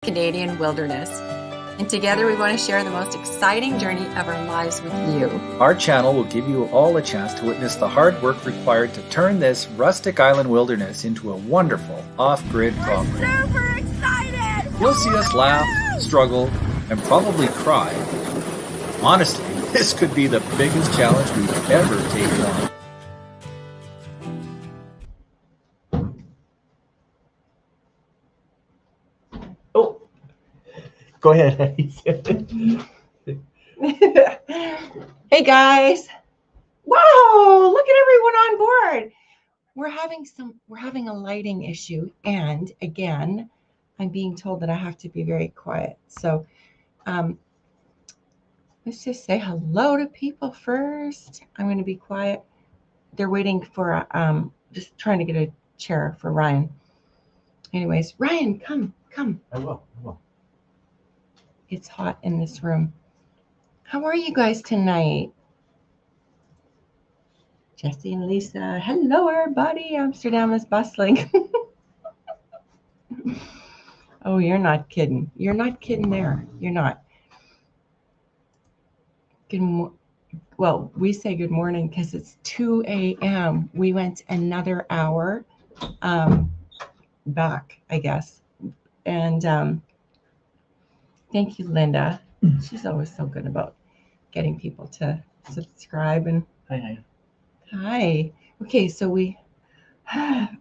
Canadian wilderness. And together we want to share the most exciting journey of our lives with you. Our channel will give you all a chance to witness the hard work required to turn this rustic island wilderness into a wonderful off-grid property. We're super excited! You'll see us laugh, struggle, and probably cry. Honestly, this could be the biggest challenge we've ever taken on. Oh, go ahead. Hey guys! Wow! Look at everyone on board. We're having a lighting issue, and again, I'm being told that I have to be very quiet. So, let's just say hello to people first. I'm going to be quiet. They're waiting for just trying to get a chair for Ryan. Anyways, Ryan, come. I will. It's hot in this room. How are you guys tonight? Jesse and Lisa. Hello, everybody. Amsterdam is bustling. Oh, you're not kidding. You're not kidding there. You're not. Well, we say good morning because it's 2 a.m. We went another hour back, I guess. And thank you, Linda. She's always so good about getting people to subscribe. And hi. Okay, so we have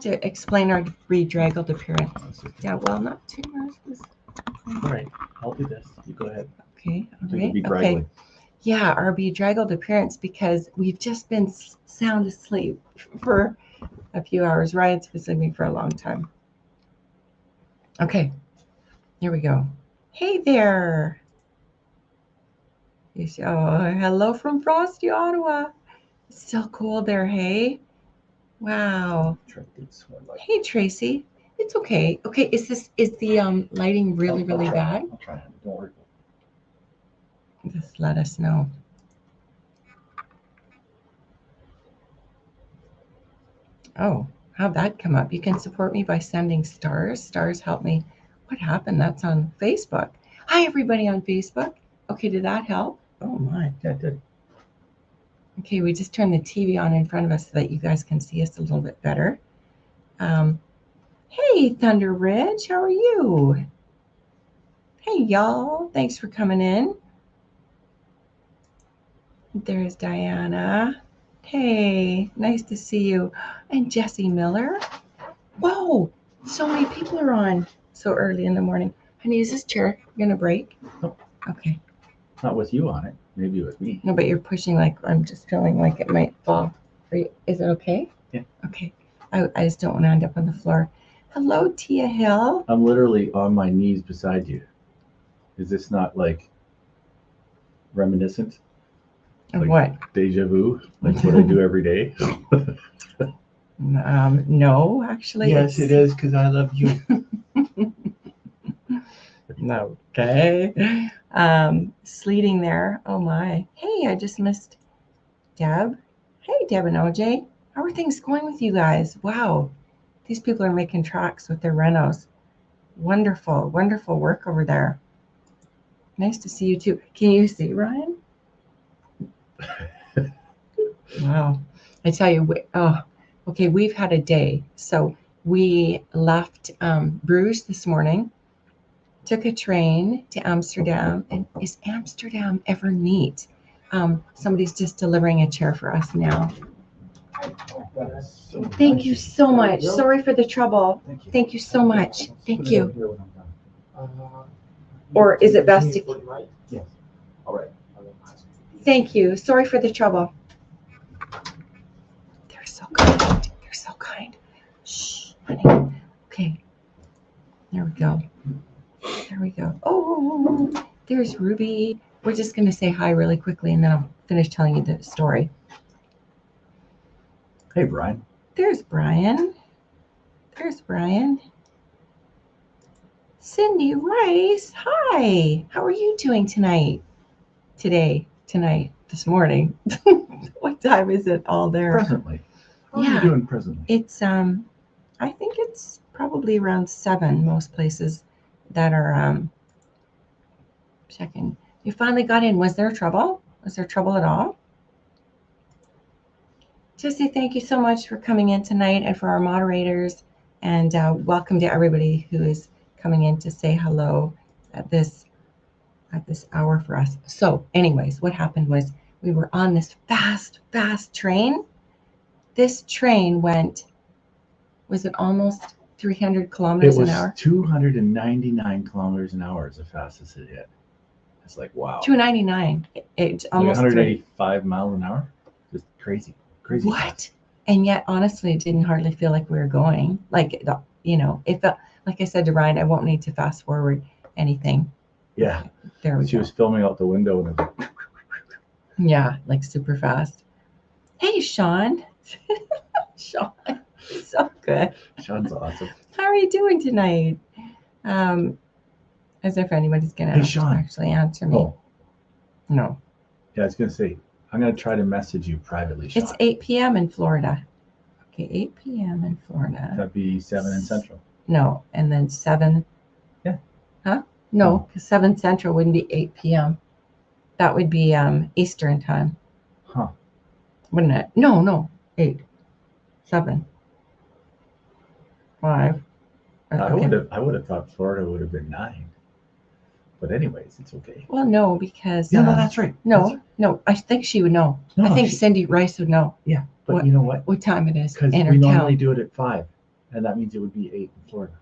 to explain our bedraggled appearance. Yeah, well, not too much. All right, I'll do this. You go ahead. Okay, all So you right. be Okay. draggling. Yeah, our bedraggled appearance because we've just been sound asleep for a few hours. Ryan's been sleeping for a long time. Okay, here we go. Hey there. Oh, hello from frosty Ottawa. It's still cold there, hey? Wow. Hey, Tracy. It's okay. Okay, is the lighting really bad? I'll try. Don't worry. Just let us know. Oh, how'd that come up? You can support me by sending stars. Stars help me. What happened? That's on Facebook. Hi, everybody on Facebook. Okay, did that help? Oh my, yeah, it did. Okay, we just turned the TV on in front of us so that you guys can see us a little bit better. Hey, Thunder Ridge, how are you? Hey, y'all. Thanks for coming in. There's Diana. Hey, nice to see you. And Jesse Miller. Whoa, so many people are on so early in the morning. Honey, is this chair going to break? No. Okay. Not with you on it. Maybe with me. No, but you're pushing like I'm just feeling like it might fall. Is it okay? Yeah. Okay. I just don't want to end up on the floor. Hello, Tia Hill. I'm literally on my knees beside you. Is this not like reminiscent? Of Like what? Deja vu? Like what I do every day? No, actually. Yes, it is because I love you. No. Okay. Sleeting there. Oh my. Hey, I just missed Deb. Hey, Deb and OJ. How are things going with you guys? Wow. These people are making tracks with their renos. Wonderful, wonderful work over there. Nice to see you too. Can you see Ryan? Wow. I tell you, okay, we've had a day. So we left Bruges this morning, took a train to Amsterdam. And is Amsterdam ever neat? Somebody's just delivering a chair for us now. Thank you so much. Sorry for the trouble. Thank you so much. Thank you. Or is it best to... Yes. All right. Thank you. Sorry for the trouble. They're so kind. They're so kind. Shh, honey. Okay. There we go. There we go. Oh, there's Ruby. We're just going to say hi really quickly, and then I'll finish telling you the story. Hey, Brian. There's Brian. There's Brian. Cindy Rice. Hi. How are you doing tonight? Tonight, this morning. What time is it all there? Presently. How are you doing presently? It's I think it's probably around 7, most places that are checking. You finally got in. Was there trouble? Was there trouble at all? Jesse, thank you so much for coming in tonight, and for our moderators, and welcome to everybody who is coming in to say hello at this hour for us. So anyways, what happened was we were on this fast train. This train went, was it almost 300 kilometers an hour? It was 299 kilometers an hour is the fastest it hit. It's like, wow. 299. It's almost like 185 miles an hour. Just crazy. What? Fast. And yet, honestly, it didn't hardly feel like we were going. Like, you know, it felt, like I said to Ryan, I won't need to fast forward anything. Yeah. There we go. She was filming out the window and it was like, yeah, like super fast. Hey, Sean. Sean, so good. Sean's awesome. How are you doing tonight? As if anybody's going to actually answer me. Oh. No. Yeah, I was going to say, I'm going to try to message you privately, Sean. It's 8 p.m. in Florida. Okay, 8 p.m. in Florida. That'd be 7 in Central. No, and then 7. Yeah. Huh? No, because 7 Central wouldn't be 8 p.m. That would be Eastern time. Huh. Wouldn't it? No. 8. 7. 5. Okay. I would have thought Florida would have been 9. But anyways, it's okay. Well, no, because... Yeah, no, that's right. No, I think she would know. No, I think Cindy Rice would know. Yeah, but you know what? What time it is Because in her we town. normally do it at 5, and that means it would be 8 in Florida.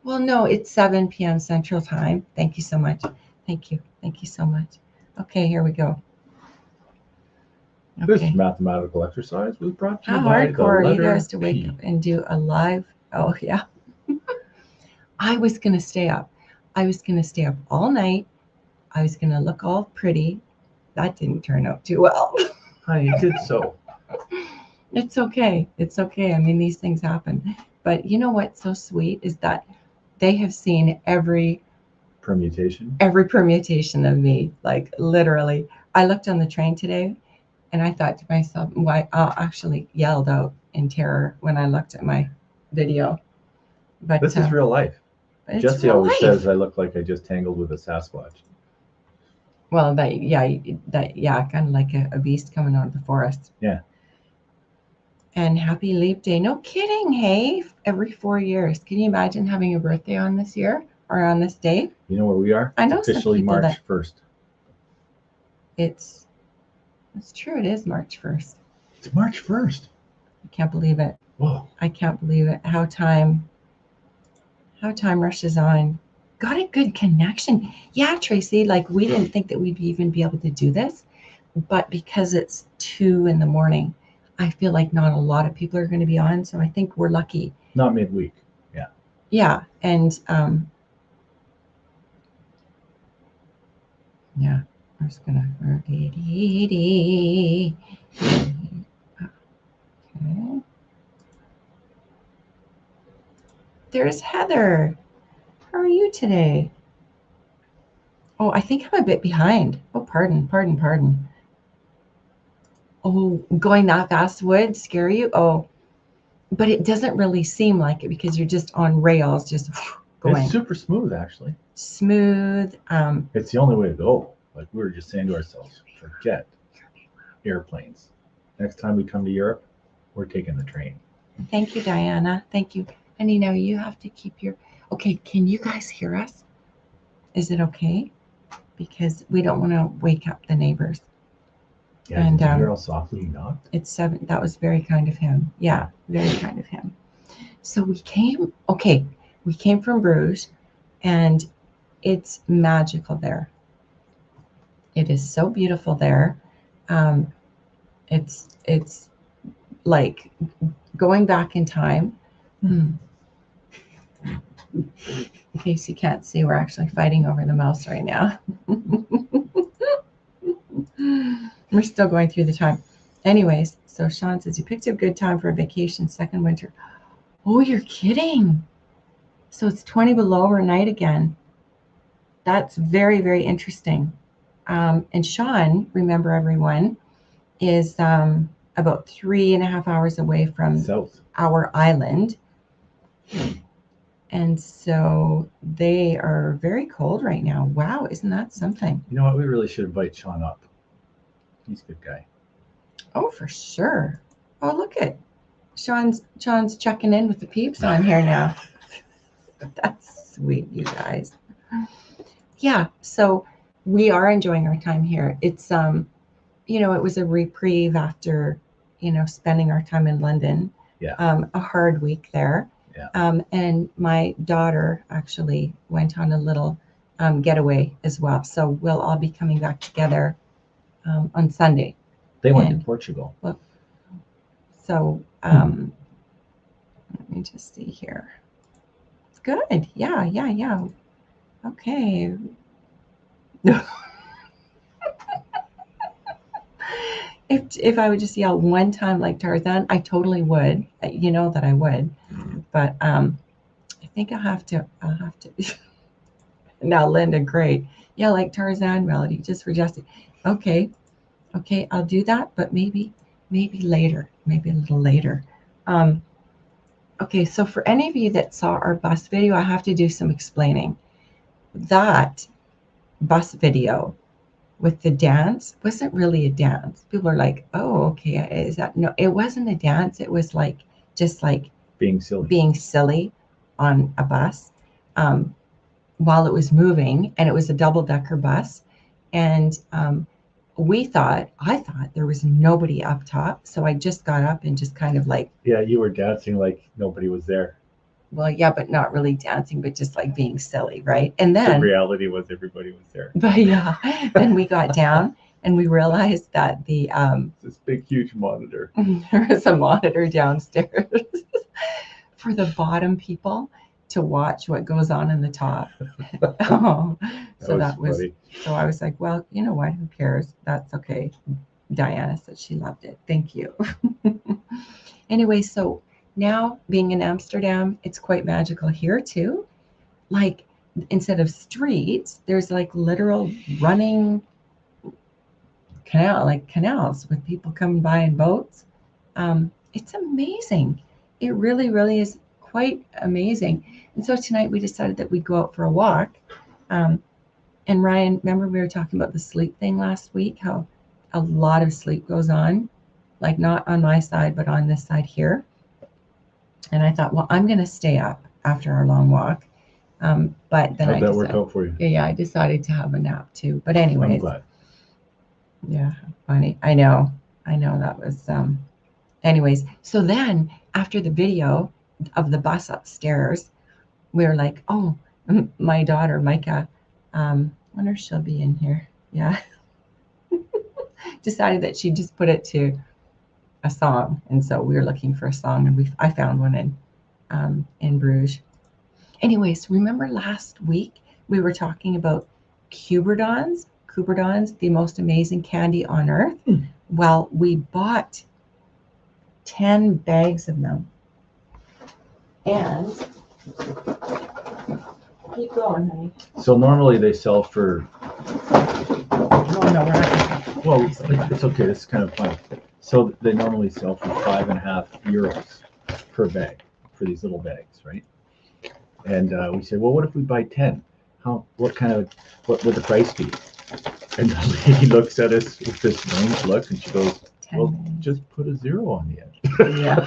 Well, no, it's 7 p.m. Central Time. Thank you so much. Thank you so much. Okay, here we go. Okay. This mathematical exercise was brought to you by the letter P. How hardcore are you guys to wake up and do a live? Oh, yeah. I was going to stay up. I was going to stay up all night. I was going to look all pretty. That didn't turn out too well. I did so. It's okay. It's okay. I mean, these things happen. But you know what's so sweet is that they have seen every permutation of me, like literally. I looked on the train today and I thought to myself, why? I actually yelled out in terror when I looked at my video. But this is real life. Jesse always says I look like I just tangled with a Sasquatch. Well, kind of like a beast coming out of the forest. Yeah. And happy Leap Day. No kidding, hey? Every 4 years. Can you imagine having a birthday on this year or on this day? You know where we are? I know it's officially March 1st. It's true. It is March 1st. It's March 1st. I can't believe it. Whoa. I can't believe it. How time rushes on. Got a good connection. Yeah, Tracy, like we didn't think that we'd even be able to do this, but because it's 2 in the morning, I feel like not a lot of people are going to be on, so I think we're lucky. Not midweek. Yeah. Yeah, and yeah, I'm just gonna okay. There's Heather. How are you today? Oh, I think I'm a bit behind. Oh, pardon. Oh, going that fast would scare you? Oh, but it doesn't really seem like it because you're just on rails, just going. It's super smooth, actually. Smooth. It's the only way to go. Like we were just saying to ourselves, forget airplanes. Next time we come to Europe, we're taking the train. Thank you, Diana. Thank you. And you know, you have to keep your... Okay, can you guys hear us? Is it okay? Because we don't want to wake up the neighbors. Yeah, and did you hear how softly he knocked? It's 7. That was very kind of him. Yeah, very kind of him. So we came from Bruges, and it's magical there. It is so beautiful there. It's like going back in time. In case you can't see, we're actually fighting over the mouse right now. We're still going through the time. Anyways, so Sean says, you picked a good time for a vacation, second winter. Oh, you're kidding. So it's 20 below overnight again. That's very, very interesting. And Sean, remember everyone, is about 3.5 hours away from South. our island. And so they are very cold right now. Wow, isn't that something? You know what? We really should invite Sean up. He's a good guy. Oh, for sure. Oh, look at Sean's checking in with the peeps on here now. That's sweet, you guys. Yeah, so we are enjoying our time here. It's it was a reprieve after, spending our time in London. Yeah. A hard week there. Yeah. And my daughter actually went on a little getaway as well. So we'll all be coming back together on Sunday. They went to Portugal. So let me just see here. It's good. Yeah. Okay. If I would just yell one time like Tarzan, I totally would. You know that I would. But I think I'll have to. Now, Linda, great. Yeah, like Tarzan, Melody, just for Jesse. Okay, I'll do that, but maybe later, maybe a little later. Okay, so for any of you that saw our bus video, I have to do some explaining. That bus video with the dance wasn't really a dance. People are like, oh, okay, is that? No, it wasn't a dance. It was just like being silly on a bus while it was moving, and it was a double-decker bus. And I thought there was nobody up top. So I just got up and just kind of like. Yeah, you were dancing like nobody was there. Well, yeah, but not really dancing, but just like being silly, right? And then the reality was everybody was there. But yeah, then we got down and we realized that this big, huge monitor. There was a monitor downstairs for the bottom people to watch what goes on in the top. That was funny. So I was like, well, you know what? Who cares? That's okay. Diana said she loved it. Thank you. Anyway, so now being in Amsterdam, it's quite magical here too. Like instead of streets, there's like literal running canals with people coming by in boats. It's amazing. It really, really is quite amazing. And so tonight we decided that we'd go out for a walk. And Ryan, remember we were talking about the sleep thing last week, how a lot of sleep goes on, like not on my side, but on this side here. And I thought, well, I'm going to stay up after our long walk. But then how'd that work out for you? Yeah, I decided to have a nap too. But anyways. I'm glad. Yeah, funny. I know that was, anyways. So then after the video of the bus upstairs, we were like, oh, my daughter, Micah, wonder if she'll be in here. Yeah. Decided that she'd just put it to a song. And so we were looking for a song and I found one in Bruges. Anyways, remember last week we were talking about Cuberdons, the most amazing candy on earth? Well, we bought 10 bags of them. And keep going, honey. So normally they sell for. Oh, no, we're not. Well, it's okay. This is kind of fun. So they normally sell for €5.50 per bag for these little bags, right? And we said, well, what if we buy 10? What would the price be? And the lady looks at us with this strange look and she goes, well, just put a 0 on the end. Yeah.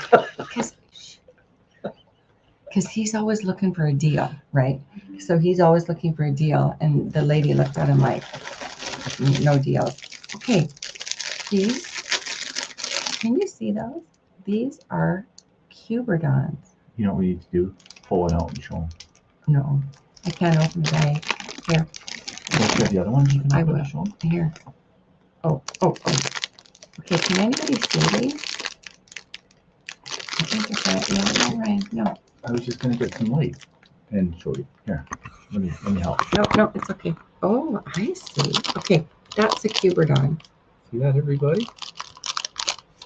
Because he's always looking for a deal, right? So he's always looking for a deal. And the lady looked at him like, no deals. Okay. These, can you see those? These are Cuberdons. You know what we need to do? Pull one out and show them. No, I can't open the bag. Here. Let's get the other one. You can I open will. and show them. Here. Oh. Okay, can anybody see these? I think I can't. No, Ryan, no. I was just going to get some light and show you. Here, let me help. No, it's okay. Oh, I see. Okay, that's a Cuberdon. See that, everybody?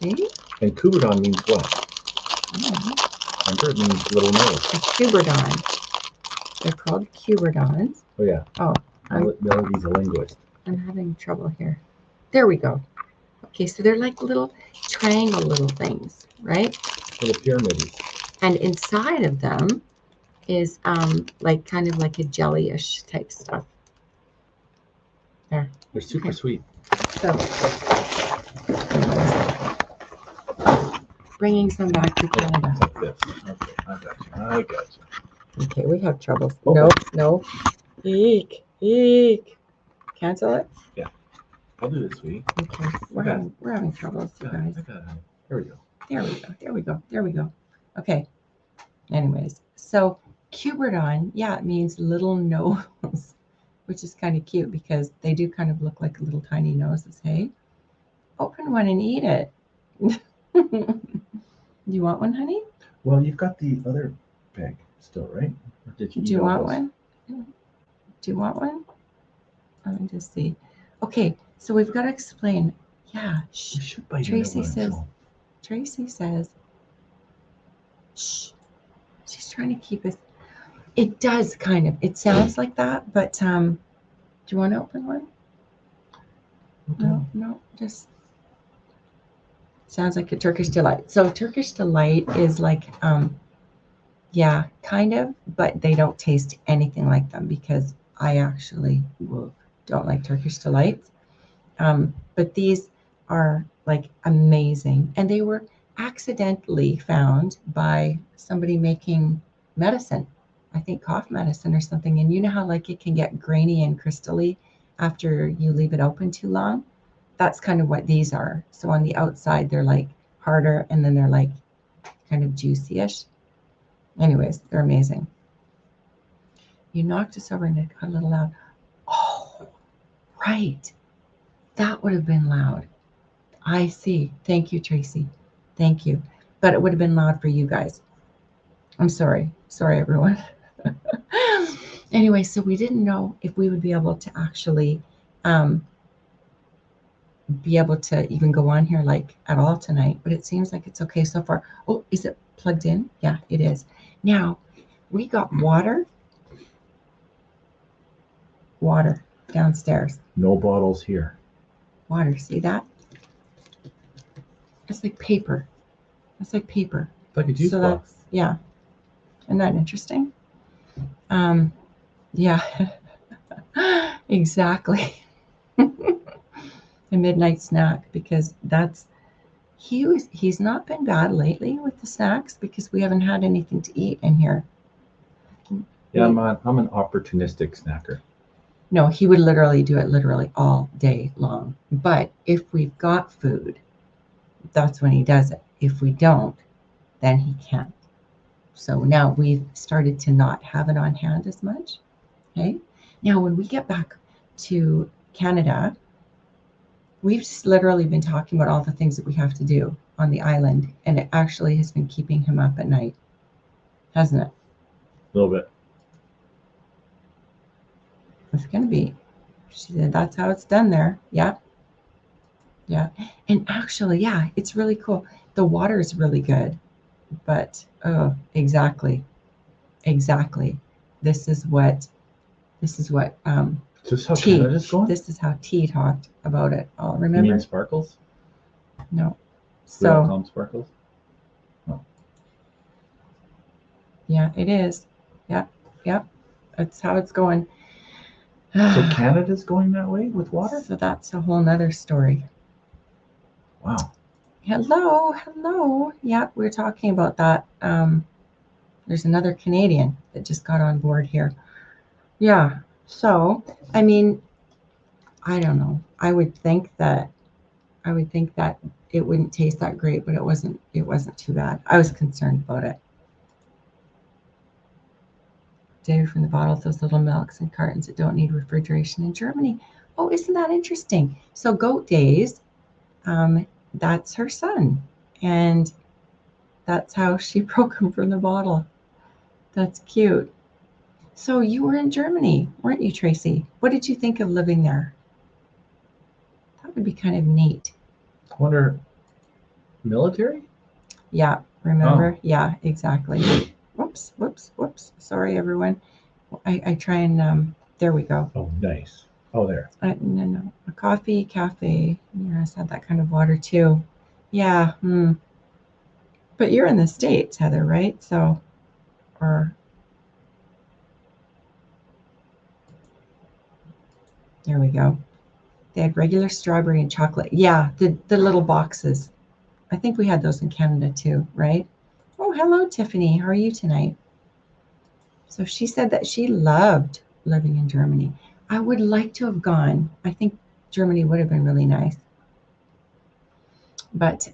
See? And Cuberdon means what? Remember, it means little nose. A Cuberdon. They're called Cuberdons. Oh, yeah. Oh. Melody's a linguist. I'm having trouble here. There we go. Okay, so they're like little triangle little things, right? Little pyramids. And inside of them is like kind of like a jelly-ish type stuff. There. They're super Okay. sweet. So bringing some back to Canada. Like this. Okay, I got you. I got you. Okay, we have troubles. Oh. No. Eek. Cancel it. I'll do this, sweetie. Okay, we're having troubles, you guys. I got it. There we go. There we go. Okay. Anyways, so Cuberdon, yeah, it means little nose, which is kind of cute because they do kind of look like little tiny noses. Hey, open one and eat it. You want one, honey? Well, you've got the other bag still, right? Or did you Do eat you all want those? one? Do you want one? Let me just see. Okay, so we've got to explain. Yeah, We should bite Tracy into one. says- So. Tracy says, shh. She's trying to keep us. It does kind of. It sounds like that, but do you want to open one? No, just sounds like a Turkish delight. So Turkish delight is like, yeah, kind of, but they don't taste anything like them because I actually don't like Turkish delights. But these are like amazing, and they were accidentally found by somebody making medicine. I think cough medicine or something. And you know how like it can get grainy and crystally after you leave it open too long? That's kind of what these are. So on the outside, they're like harder and then they're like kind of juicy-ish. Anyways, they're amazing. You knocked us over and it got a little loud. Oh, right. That would have been loud. I see. Thank you, Tracy. Thank you. But it would have been loud for you guys. I'm sorry. Sorry, everyone. Anyway, so we didn't know if we would be able to actually be able to even go on here like at all tonight, but it seems like it's okay so far. Oh, is it plugged in? Yeah, it is. Now, we got water downstairs. No bottles here. Water, see that? It's like paper. It's like paper. Like a juice So box. that's, yeah. Isn't that interesting? Yeah, exactly. A midnight snack, because that's he's not been bad lately with the snacks because we haven't had anything to eat in here. Yeah, I'm an opportunistic snacker. No, he would literally do it literally all day long. But if we've got food, that's when he does it. If we don't, then he can't. So now we've started to not have it on hand as much. Okay. Now, when we get back to Canada, we've just literally been talking about all the things that we have to do on the island, and it actually has been keeping him up at night, hasn't it? A little bit. It's going to be. She said that's how it's done there. Yeah. Yeah. And actually, yeah, it's really cool. The water is really good, but oh, exactly. This is what Is this how T. Canada's going? This is how T talked about it. Oh, You remember? mean sparkles? No. We don't So call them sparkles? yeah, it is. Yep. That's how it's going. So Canada's going that way with water? So that's a whole nother story. Wow. Hello. Yeah, we're talking about that. There's another Canadian that just got on board here. Yeah. So, I mean, I don't know. I would think that it wouldn't taste that great, but it wasn't too bad. I was concerned about it. David from the bottles, those little milks and cartons that don't need refrigeration in Germany. Oh, isn't that interesting? So Goat Days, that's her son. And that's how she broke him from the bottle. That's cute. So you were in Germany, weren't you, Tracy? What did you think of living there? That would be kind of neat. I wonder, military? Yeah, remember? Oh. Yeah, exactly. Whoops. Sorry, everyone. I try and, there we go. Oh, nice. Oh, there. No. A cafe. Yeah, I had that kind of water too. Yeah. But you're in the States, Heather, right? So, or There we go. They had regular strawberry and chocolate. Yeah, the little boxes. I think we had those in Canada too, right? Oh, hello, Tiffany. How are you tonight? So she said that she loved living in Germany. I would like to have gone. I think Germany would have been really nice. But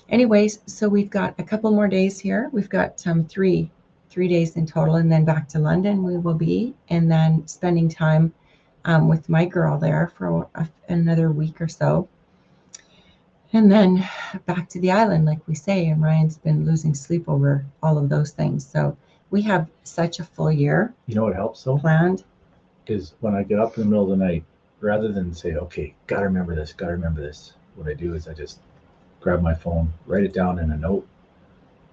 anyways, so we've got a couple more days here. We've got three days in total, and then back to London we will be, and then spending time with my girl there for another week or so. And then back to the island, like we say, and Ryan's been losing sleep over all of those things. So we have such a full year You know what helps though? planned. Is when I get up in the middle of the night, rather than say, okay, gotta remember this, what I do is I just grab my phone, write it down in a note,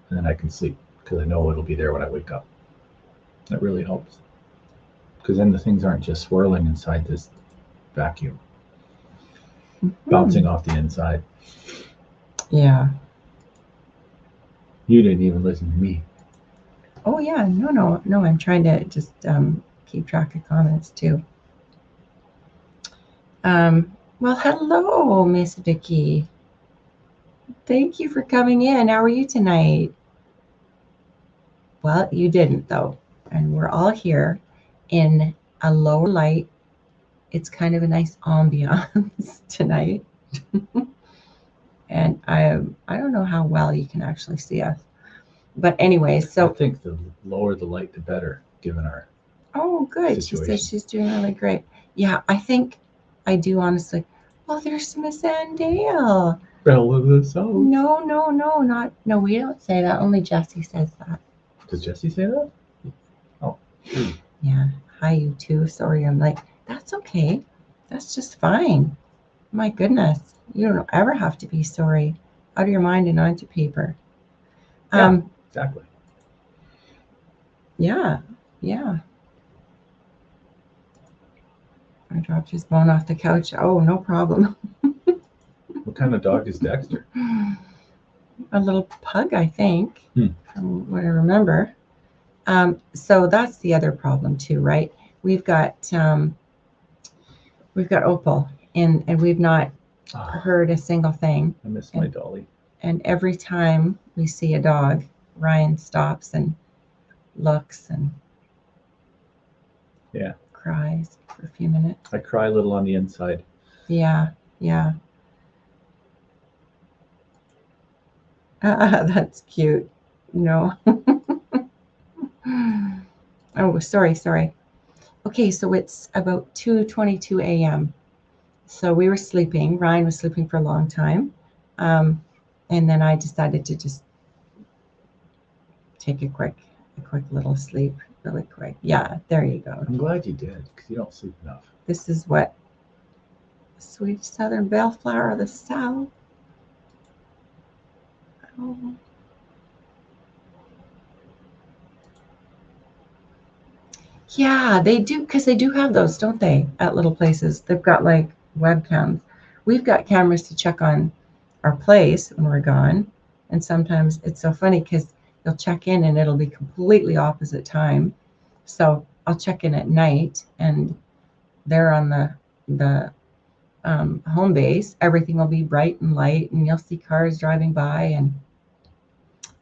and then I can sleep because I know it'll be there when I wake up. That really helps. Because then the things aren't just swirling inside this vacuum, bouncing off the inside. Yeah. You didn't even listen to me. Oh yeah. No. I'm trying to just keep track of comments too. Well, hello, Miss Vicky. Thank you for coming in. How are you tonight? Well, you didn't though, and we're all here in a lower light. It's kind of a nice ambiance tonight. And I don't know how well you can actually see us. But anyway, I so think the lower the light, the better, given our oh good. She situation. says she's doing really great. Yeah, I think I do honestly. Well, there's Miss Andale. Bell of the South. No, we don't say that. Only Jessie says that. Does Jesse say that? Oh. Yeah. Hi, you too. Sorry, I'm like, that's okay. That's just fine. My goodness. You don't ever have to be sorry. Out of your mind and onto paper. Yeah, exactly. Yeah. I dropped his bone off the couch. Oh, no problem. What kind of dog is Dexter? A little pug, I think, from what I remember. So that's the other problem too, right? We've got Opal, and we've not heard a single thing. I miss my Dolly. And every time we see a dog, Ryan stops and looks and cries for a few minutes. I cry a little on the inside. Yeah. That's cute. No. Oh, sorry. Okay, so it's about 2:22 a.m. So we were sleeping. Ryan was sleeping for a long time. And then I decided to just take a quick little sleep, really quick. Yeah, there you go. I'm glad you did, because you don't sleep enough. This is what sweet southern bellflower of the South. Oh. Yeah, they do, because they do have those, don't they, at little places? They've got like webcams. We've got cameras to check on our place when we're gone. And sometimes it's so funny because you'll check in and it'll be completely opposite time. So I'll check in at night and they're on the home base. Everything will be bright and light and you'll see cars driving by. And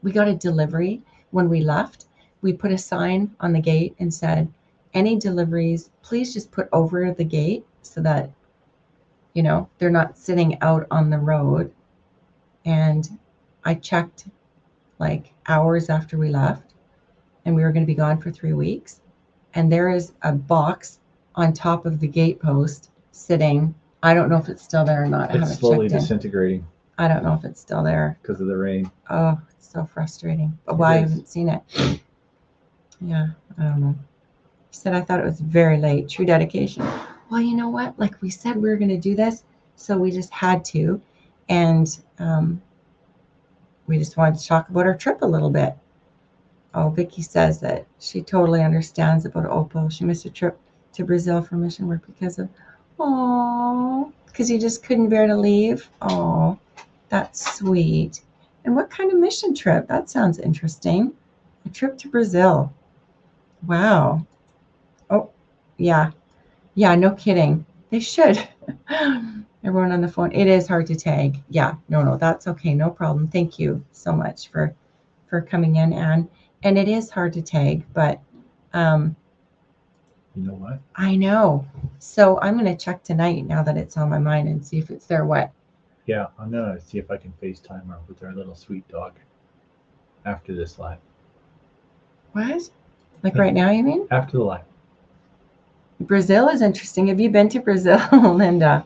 we got a delivery when we left. We put a sign on the gate and said, any deliveries, please just put over the gate so that, they're not sitting out on the road. And I checked like hours after we left and we were going to be gone for 3 weeks. And there is a box on top of the gate post sitting. I don't know if it's still there or not. I haven't It's slowly checked in. disintegrating I don't know if it's still there. because of the rain. Oh, it's so frustrating. But It why I is. haven't seen it? Yeah, I don't know. He said, I thought it was very late. True dedication. Well, you know what? Like we said, we were going to do this. So we just had to. And we just wanted to talk about our trip a little bit. Oh, Vicky says that she totally understands about Opal. She missed a trip to Brazil for mission work because you just couldn't bear to leave. Oh, that's sweet. And what kind of mission trip? That sounds interesting. A trip to Brazil. Wow. Oh, yeah. Yeah, no kidding. They should. Everyone on the phone. It is hard to tag. Yeah, no, that's okay. No problem. Thank you so much for coming in, Anne. And it is hard to tag, but You know what? I know. So I'm going to check tonight now that it's on my mind and see if it's there. What? Yeah, I'm gonna see if I can FaceTime her with our little sweet dog after this live. What? Like Yeah. right now, you mean? After the live. Brazil is interesting. Have you been to Brazil, Linda?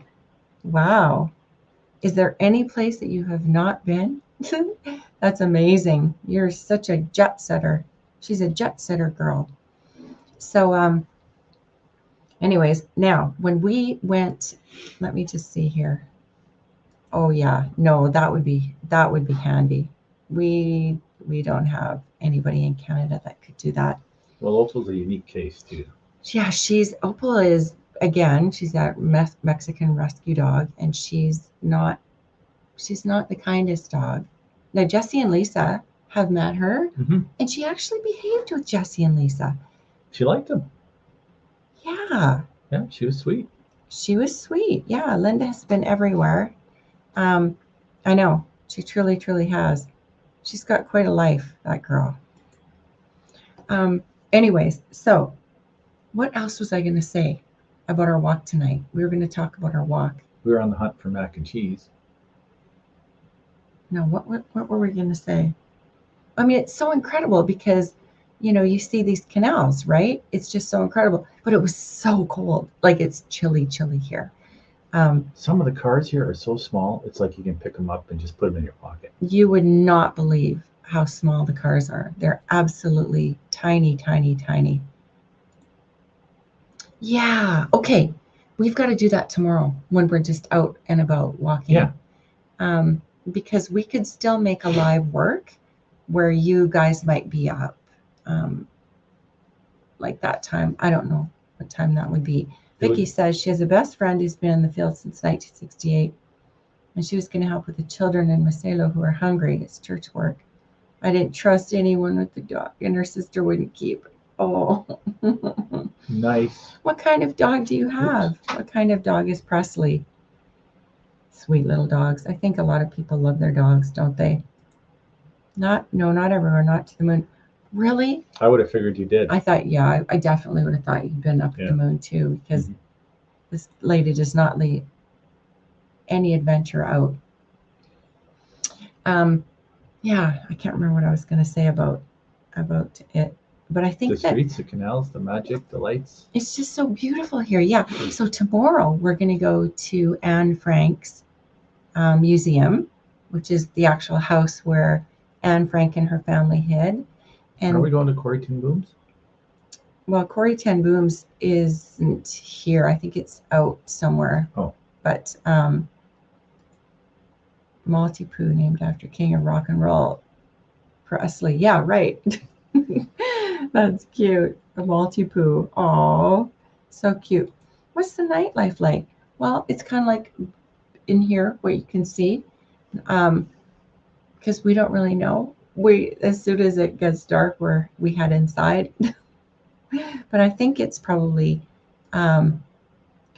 Wow. Is there any place that you have not been? That's amazing. You're such a jet setter. She's a jet setter girl. So, anyways, now when we went, let me just see here. Oh yeah, no, that would be handy. We don't have anybody in Canada that could do that. Well, Opal's a unique case too. Yeah, Opal is, again, she's that Mexican rescue dog, and she's not the kindest dog. Now Jesse and Lisa have met her, Mm-hmm. and she actually behaved with Jesse and Lisa. She liked him. Yeah, Yeah, she was sweet. she was sweet. Yeah, Linda has been everywhere. I know, she truly has. She's got quite a life, that girl. Anyways, so what else was I going to say about our walk tonight? We were going to talk about our walk. We were on the hunt for mac and cheese. No, what were we going to say? I mean, it's so incredible because, you see these canals, right? It's just so incredible. But it was so cold. Like, it's chilly here. Some of the cars here are so small, it's like you can pick them up and just put them in your pocket. You would not believe how small the cars are. They're absolutely tiny. Yeah. Okay. We've got to do that tomorrow when we're just out and about walking. Yeah. Because we could still make a live work where you guys might be up. Like that time. I don't know what time that would be. Vicky says she has a best friend who's been in the field since 1968. And she was going to help with the children in Maselo who are hungry. It's church work. I didn't trust anyone with the dog, and her sister wouldn't keep it. Oh. Nice. What kind of dog do you have? Oops. What kind of dog is Presley? Sweet little dogs. I think a lot of people love their dogs, don't they? Not everywhere, not to the moon. Really? I would have figured you did. I thought, yeah, I definitely would have thought you'd been up at the moon too, because this lady does not leave any adventure out. Yeah, I can't remember what I was going to say about it, but I think the streets, the canals, the magic, the lights. It's just so beautiful here. Yeah. So tomorrow we're going to go to Anne Frank's museum, which is the actual house where Anne Frank and her family hid. And are we going to Corrie ten Boom's? Well, Corrie ten Boom's isn't here. I think it's out somewhere. Oh. But Maltipoo, named after King of Rock and Roll, Presley. Yeah, right. That's cute. The Maltipoo. Oh, so cute. What's the nightlife like? Well, it's kind of like in here, what you can see, because we don't really know. As soon as it gets dark, we head inside. But I think it's probably kind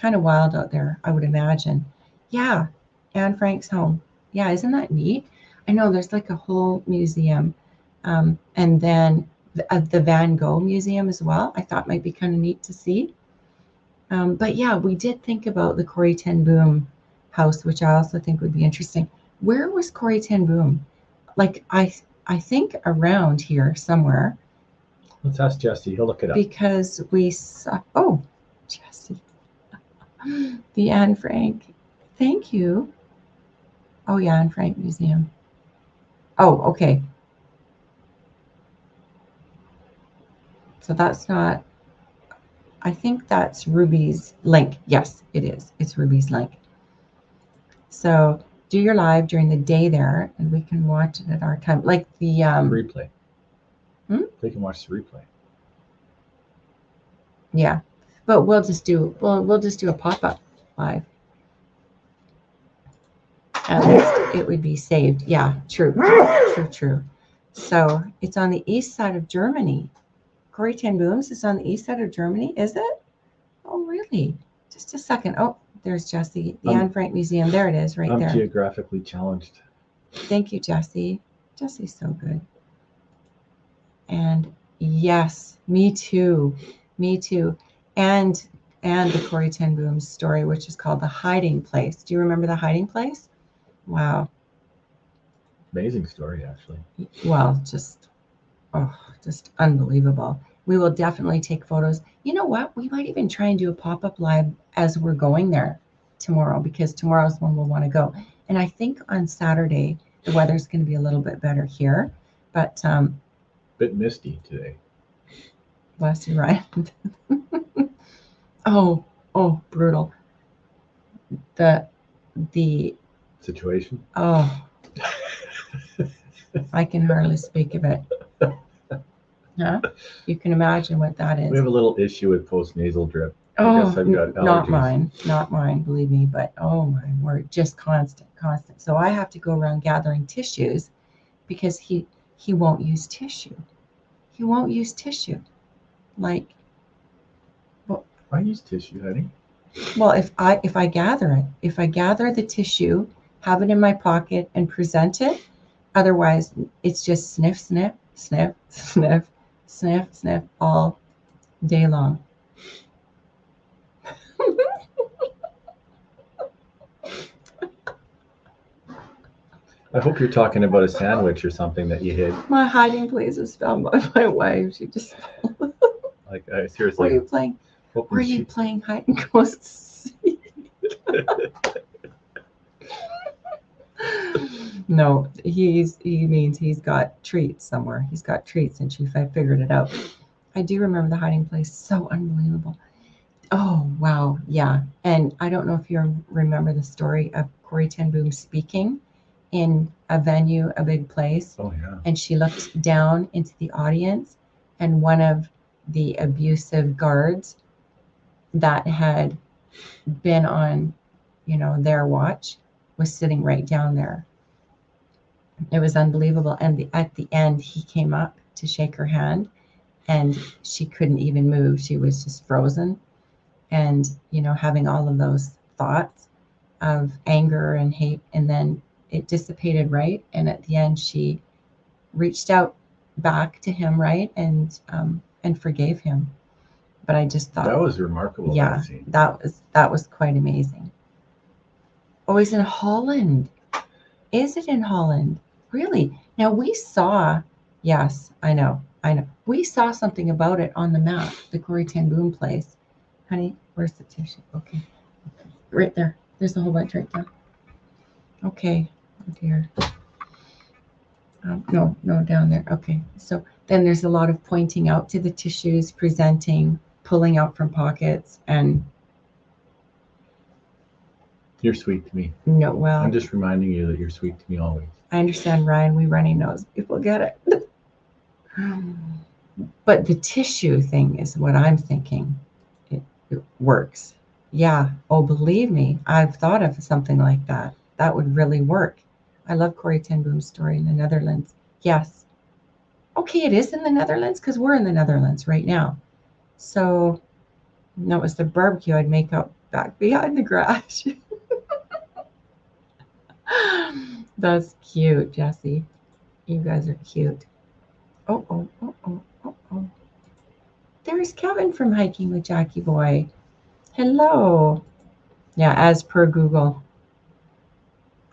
of wild out there, I would imagine. Yeah, Anne Frank's home. Yeah, isn't that neat? I know there's like a whole museum, and then the Van Gogh Museum as well. I thought might be kind of neat to see. But yeah, we did think about the Corrie ten Boom house, which I also think would be interesting. Where was Corrie ten Boom? Like I think around here somewhere. Let's ask Jesse. He'll look it up. Because we saw. Oh, Jesse. The Anne Frank. Thank you. Oh yeah, Anne Frank Museum. Oh, okay. So that's not, I think that's Ruby's link. Yes, it is. It's Ruby's link. So do your live during the day there, and we can watch it at our time. Like the replay. They can watch the replay. Yeah, but we'll just do a pop-up live. At least it would be saved. Yeah, true. So it's on the east side of Germany. Corrie ten Boom's is on the east side of Germany, is it? Oh, really? Just a second. Oh, there's Jesse. The Um, Anne Frank Museum. There it is, right I'm there. geographically challenged. Thank you, Jesse. Jesse's so good. And yes, me too. Me too. And the Corrie ten Boom story, which is called The Hiding Place. Do you remember The Hiding Place? Wow. Amazing story, actually. Well, just unbelievable. We will definitely take photos. You know what? We might even try and do a pop-up live as we're going there tomorrow, because tomorrow's when we'll want to go. And I think on Saturday the weather's going to be a little bit better here, but Bit misty today. bless you, Ryan. oh, brutal. The Situation. oh, I can hardly speak of it. Huh? You can imagine what that is. We have a little issue with postnasal drip. I Oh, guess I've got allergies. not mine, believe me, but oh my word, just constant. So I have to go around gathering tissues because he won't use tissue. He won't use tissue. Like, I use tissue, honey. well, if I gather the tissue, have it in my pocket and present it, otherwise it's just sniff, sniff, sniff, sniff, sniff, sniff all day long. I hope you're talking about a sandwich or something that you hid. My hiding place was found by my wife. She just Like, were seriously. you playing? hoping Were you she- playing hide and go seek? No, he means he's got treats somewhere. He's got treats, and I figured it out. I do remember the hiding place. So unbelievable. Oh wow, yeah. And I don't know if you remember the story of Corrie ten Boom speaking in a venue, a big place, Oh, yeah. and she looked down into the audience, and one of the abusive guards that had been on, their watch was sitting right down there. It was unbelievable. And at the end, he came up to shake her hand, and she couldn't even move. She was just frozen. And, having all of those thoughts of anger and hate, and then it dissipated, right? And at the end, she reached out back to him, right? And forgave him. But I just thought, That was remarkable. yeah, That scene. that was quite amazing. Oh, he's in Holland. Is it in Holland? Really? Now we saw, yes, I know. We saw something about it on the map, the Corrie ten Boom place. Honey, where's the tissue? Okay. Right there. There's a whole bunch right there. Okay. Oh dear. No, down there. Okay. So then there's a lot of pointing out to the tissues, presenting, pulling out from pockets, and You're sweet to me. no, well, I'm just reminding you that you're sweet to me always. I understand, Ryan. We runny nose people get it. But the tissue thing is what I'm thinking. It works. Yeah. Oh, believe me, I've thought of something like that. That would really work. I love Corrie ten Boom's story in the Netherlands. Yes. Okay, it is in the Netherlands because we're in the Netherlands right now. So that was the barbecue I'd make up back behind the garage. That's cute, Jesse. You guys are cute. Oh. There's Kevin from Hiking with Jackie Boy. Hello. Yeah, as per Google.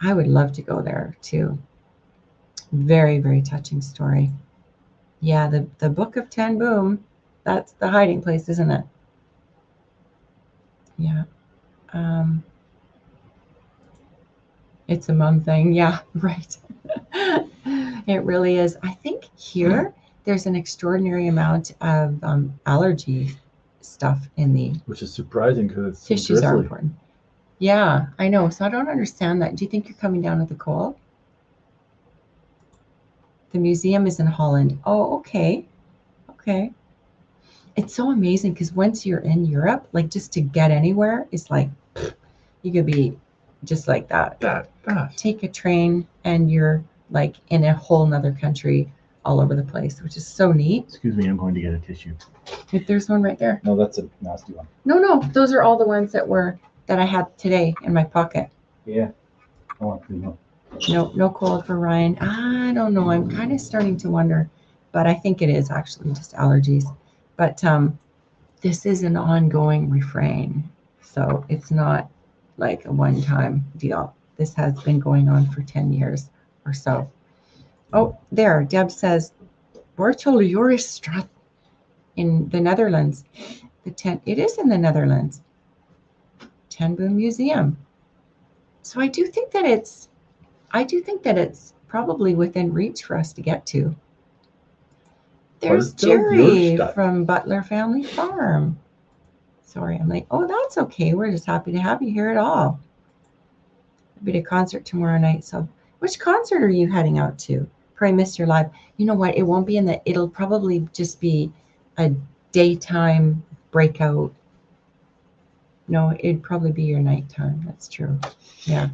I would love to go there too. Very, very touching story. Yeah, the Book of Ten Boom, that's the hiding place, isn't it? Yeah. It's a mom thing. Yeah, right. It really is. I think here there's an extraordinary amount of allergy stuff in the Which is surprising because it's so tissues are drizzly. important. Yeah, I know. So I don't understand that. Do you think you're coming down with a cold? The museum is in Holland. Oh, okay. Okay. It's so amazing because once you're in Europe, like just to get anywhere is like, you could be just like that. That fast. Take a train and you're like in a whole nother country all over the place, which is so neat. Excuse me, I'm going to get a tissue. If there's one right there. No, that's a nasty one. No, those are all the ones that I had today in my pocket. Yeah. I want to know. No cold for Ryan. I don't know. I'm kind of starting to wonder, but I think it is actually just allergies. But this is an ongoing refrain, so it's not like a one-time deal. This has been going on for 10 years or so. Oh, there. Deb says, Bortoljurisstraat in the Netherlands. It is in the Netherlands. Ten Boom Museum. So I do think that it's probably within reach for us to get to. There's Jerry from Butler Family Farm. Sorry, I'm like, oh, that's okay. We're just happy to have you here at all. There'll be a concert tomorrow night. So which concert are you heading out to? Pray missed your live. You know what? It won't be it'll probably just be a daytime breakout. No, it'd probably be your nighttime. That's true. Yeah.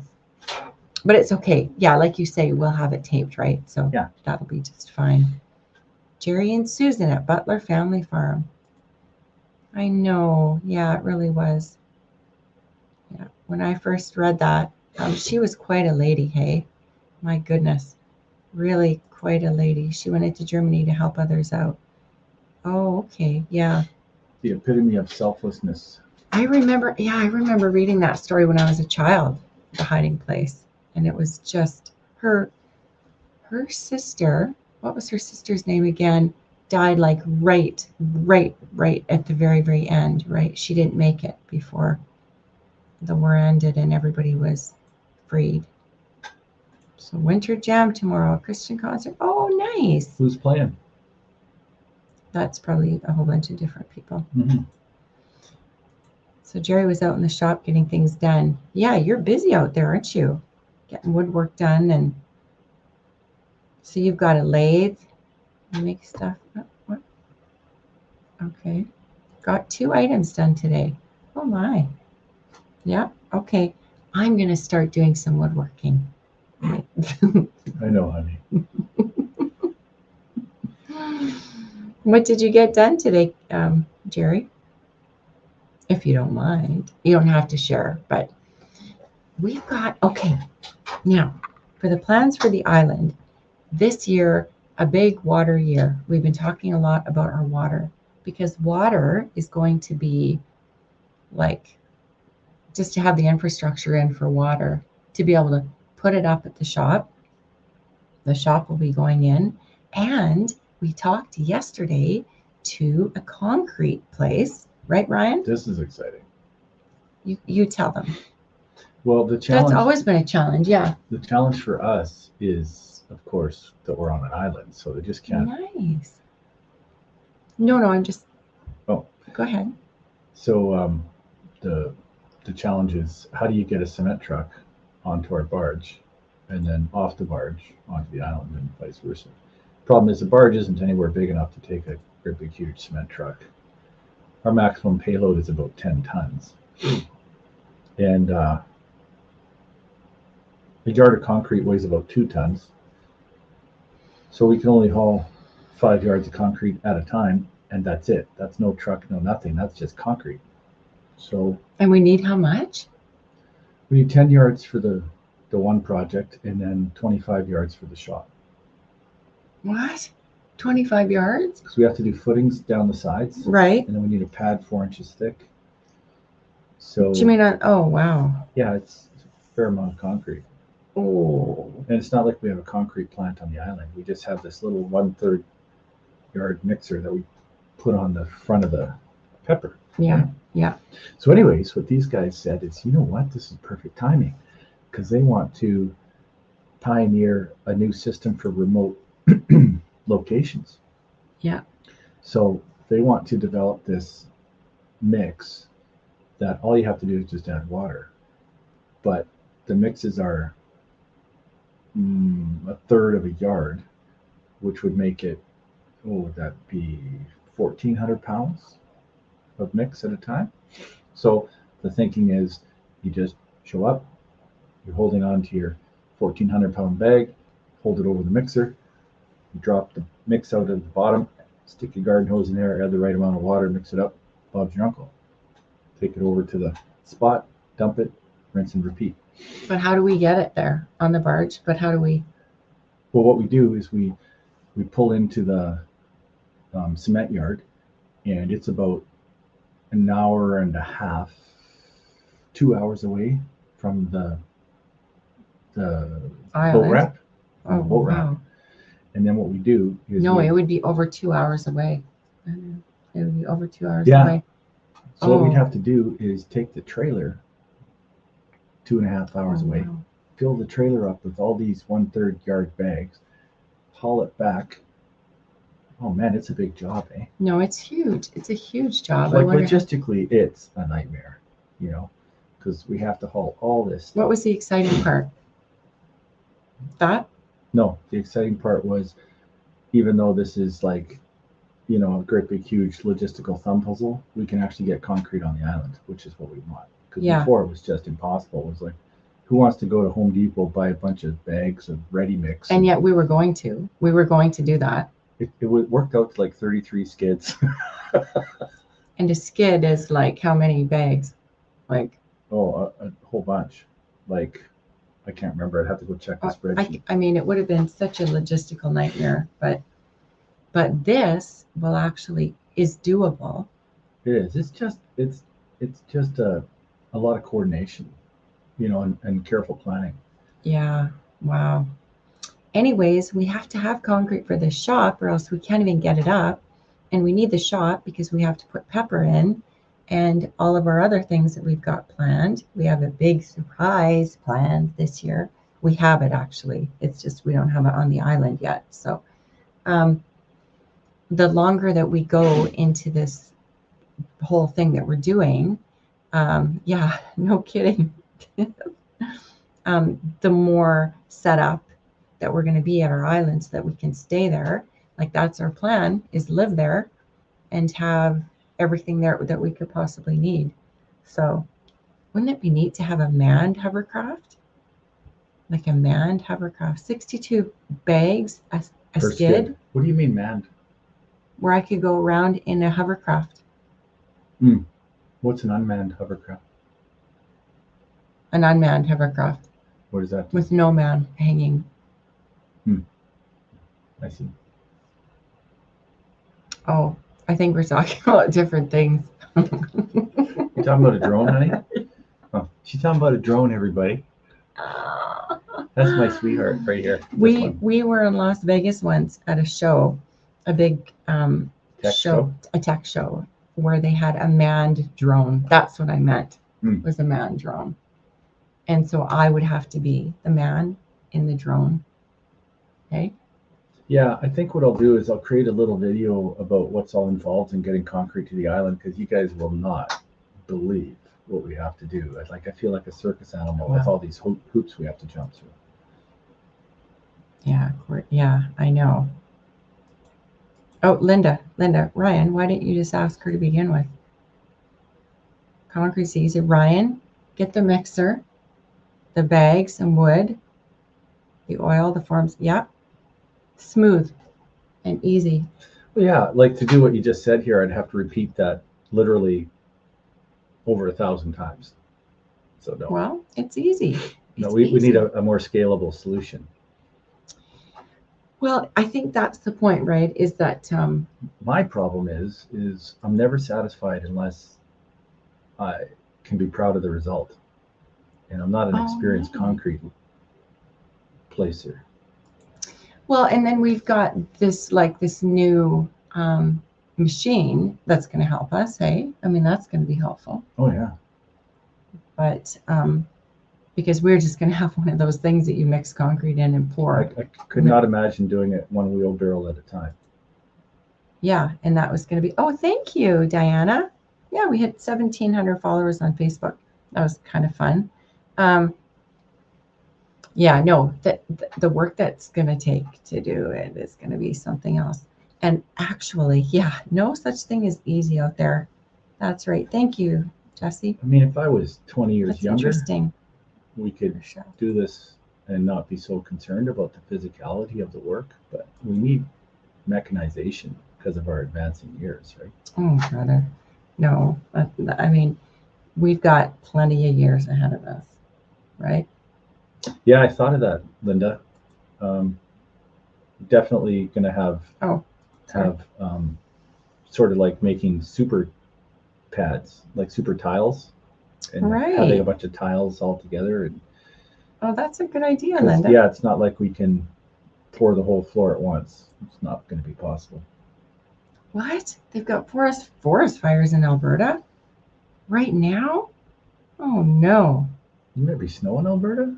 But it's okay. Yeah, like you say, we'll have it taped, right? So yeah, that'll be just fine. Jerry and Susan at Butler Family Farm. I know. Yeah, it really was. Yeah. When I first read that, she was quite a lady, hey? My goodness. Really quite a lady. She went into Germany to help others out. Oh, okay. Yeah. The epitome of selflessness. I remember reading that story when I was a child, The Hiding Place. And it was just her sister. What was her sister's name again? Died like right at the very, very end, right? She didn't make it before the war ended and everybody was freed. So Winter Jam tomorrow, a Christian concert. Oh, nice. Who's playing? That's probably a whole bunch of different people. Mm-hmm. So Jerry was out in the shop getting things done. Yeah, you're busy out there, aren't you? Getting woodwork done. And so you've got a lathe. You make stuff. What? Okay. Got 2 items done today. Oh my. Yeah. Okay. I'm going to start doing some woodworking. I know, honey. What did you get done today, Jerry? If you don't mind. You don't have to share, but we've got, okay. Now, for the plans for the island, this year, a big water year. We've been talking a lot about our water because water is going to be like, just to have the infrastructure in for water, to be able to put it up at the shop. The shop will be going in. And we talked yesterday to a concrete place, right, Ryan? This is exciting. You tell them. Well, the challenge. That's always been a challenge, yeah. The challenge for us is, of course, that we're on an island, so they just can't. Nice. No, I'm just. Oh. Go ahead. So the challenge is, how do you get a cement truck onto our barge and then off the barge onto the island and vice versa? Problem is the barge isn't anywhere big enough to take a great big huge cement truck. Our maximum payload is about 10 tons. And a yard of concrete weighs about 2 tons. So we can only haul 5 yards of concrete at a time, and that's it. That's no truck, no nothing. That's just concrete. So. And we need how much? We need 10 yards for the one project and then 25 yards for the shop. What? 25 yards? Because we have to do footings down the sides. Right. And then we need a pad 4 inches thick. So. Do you mean oh, wow. Yeah, it's a fair amount of concrete. Oh. And it's not like we have a concrete plant on the island. We just have this little 1/3 yard mixer that we put on the front of the pepper. Yeah, yeah. So anyways, what these guys said is, you know what, this is perfect timing, because they want to pioneer a new system for remote locations. Yeah. So they want to develop this mix that all you have to do is just add water. But the mixes are 1/3 of a yard, which would make it, what would that be, 1,400 pounds of mix at a time? So the thinking is, you just show up, you're holding on to your 1,400 pound bag, hold it over the mixer, You drop the mix out at the bottom, stick your garden hose in there, add the right amount of water, mix it up. Bob's your uncle. Take it over to the spot, dump it, rinse and repeat. But how do we get it there on the barge? But how do we? Well, what we do is we pull into the cement yard, and it's about an hour and a half, 2 hours away from the boat Island? ramp. Oh, Boat ramp. wow. And then what we do is No, it would be over 2 hours away. It would be over 2 hours Yeah. away. So what we'd Oh. have to do is take the trailer 2.5 hours Oh, away, wow. fill the trailer up with all these 1/3 yard bags, haul it back. Oh man, it's a big job, eh? No, it's huge. It's a huge job. I Like wonder logistically, it's a nightmare, because we have to haul all this stuff. what was the exciting part? That? No, the exciting part was, even though this is like, a great big huge logistical thumb puzzle, we can actually get concrete on the island, which is what we want. Because Yeah. before it was just impossible. It was like, who wants to go to Home Depot, buy a bunch of bags of ready mix? And yet we were going to do that. It worked out to like 33 skids. And a skid is like how many bags? Like, Oh, a whole bunch. Like, I can't remember. I'd have to go check the spreadsheet. I mean, it would have been such a logistical nightmare, but this is doable. It is. It's just a lot of coordination, and careful planning. Yeah. Wow. Anyways, we have to have concrete for this shop or else we can't even get it up. And we need the shop because we have to put pepper in and all of our other things that we've got planned. We have a big surprise planned this year. We have it actually. It's just we don't have it on the island yet. So the longer that we go into this whole thing that we're doing, yeah, no kidding. The more set up that we're going to be at our island so that we can stay there. Like that's our plan, is live there and have everything there that we could possibly need. So wouldn't it be neat to have a manned hovercraft? Like a manned hovercraft, 62 bags, a Per skid, What do you mean manned? where I could go around in a hovercraft. What's an unmanned hovercraft? An unmanned hovercraft What is that? with no man hanging. I see. Oh, I think we're talking about different things. You talking about a drone, honey? Oh, she's talking about a drone, everybody. That's my sweetheart right here. We were in Las Vegas once at a show, a big Tech a tech show, where they had a manned drone. That's what I meant, Hmm. was a manned drone. And so I would have to be the man in the drone. Okay. Yeah, I think what I'll do is I'll create a little video about what's all involved in getting concrete to the island, because you guys will not believe what we have to do. I feel like a circus animal with Wow. all these hoops we have to jump through. Yeah, I know. Oh, Linda, Ryan, why didn't you just ask her to begin with? Concrete's easy. Ryan, get the mixer, the bags and wood, the oil, the forms. Yep. Smooth and easy. Well, yeah, like to do what you just said here, I'd have to repeat that literally over 1,000 times. So no. Well, it's easy. No, It's we easy. need a more scalable solution. Well, I think that's the point, right? Is that My problem is I'm never satisfied unless I can be proud of the result. And I'm not an experienced yeah. concrete placer. well, and then we've got this new machine that's going to help us. Hey, I mean that's going to be helpful. Oh yeah. But because we're just going to have one of those things that you mix concrete in and pour. I could not imagine doing it one wheelbarrow at a time. Yeah, and that was going to be. Oh, thank you, Diana. Yeah, we had 1,700 followers on Facebook. That was kind of fun. Yeah, no, the work that's going to take to do it is going to be something else. And actually, yeah, no such thing as easy out there. That's right. Thank you, Jesse. I mean, if I was 20 years That's younger, interesting. we could For sure. do this and not be so concerned about the physicality of the work, but we need mechanization because of our advancing years, right? Oh, brother. No, I mean, we've got plenty of years ahead of us, right? Yeah, I thought of that, Linda. Definitely going to have Sorry. sort of like making super pads, like super tiles, and Right. having a bunch of tiles all together. And Oh, that's a good idea, 'cause, Linda. yeah, it's not like we can pour the whole floor at once. It's not going to be possible. What? They've got forest fires in Alberta right now? Oh no, Wouldn't there be snow in Alberta?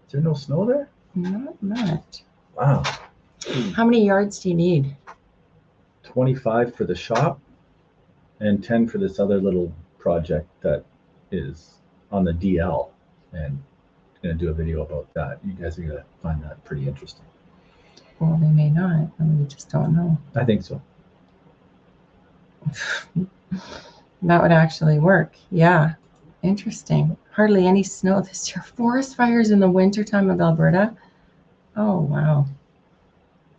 Is there no snow there? not much. Wow. How many yards do you need? 25 for the shop and 10 for this other little project that is on the DL. And I'm going to do a video about that. You guys are going to find that pretty interesting. Well, they may not. We just don't know. I think so. That would actually work. Yeah. Interesting. Hardly any snow this year. Forest fires in the wintertime of Alberta. Oh, wow.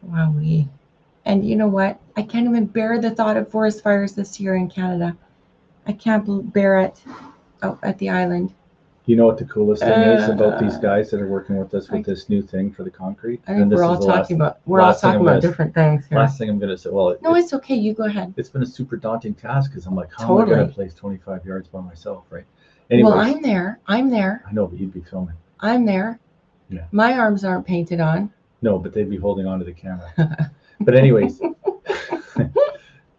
Wowee. And you know what? I can't even bear the thought of forest fires this year in Canada. I can't bear it out at the island. You know what the coolest thing is about these guys that are working with us with this new thing for the concrete? I think we're all talking about different things here. Last thing I'm going to say, well, no, it's okay. You go ahead. It's been a super daunting task because I'm like, how am I going to place 25 yards by myself, right? Anyways, well, I'm there. I know, but you'd be filming. I'm there. Yeah. My arms aren't painted on. No, but they'd be holding on to the camera. But anyways,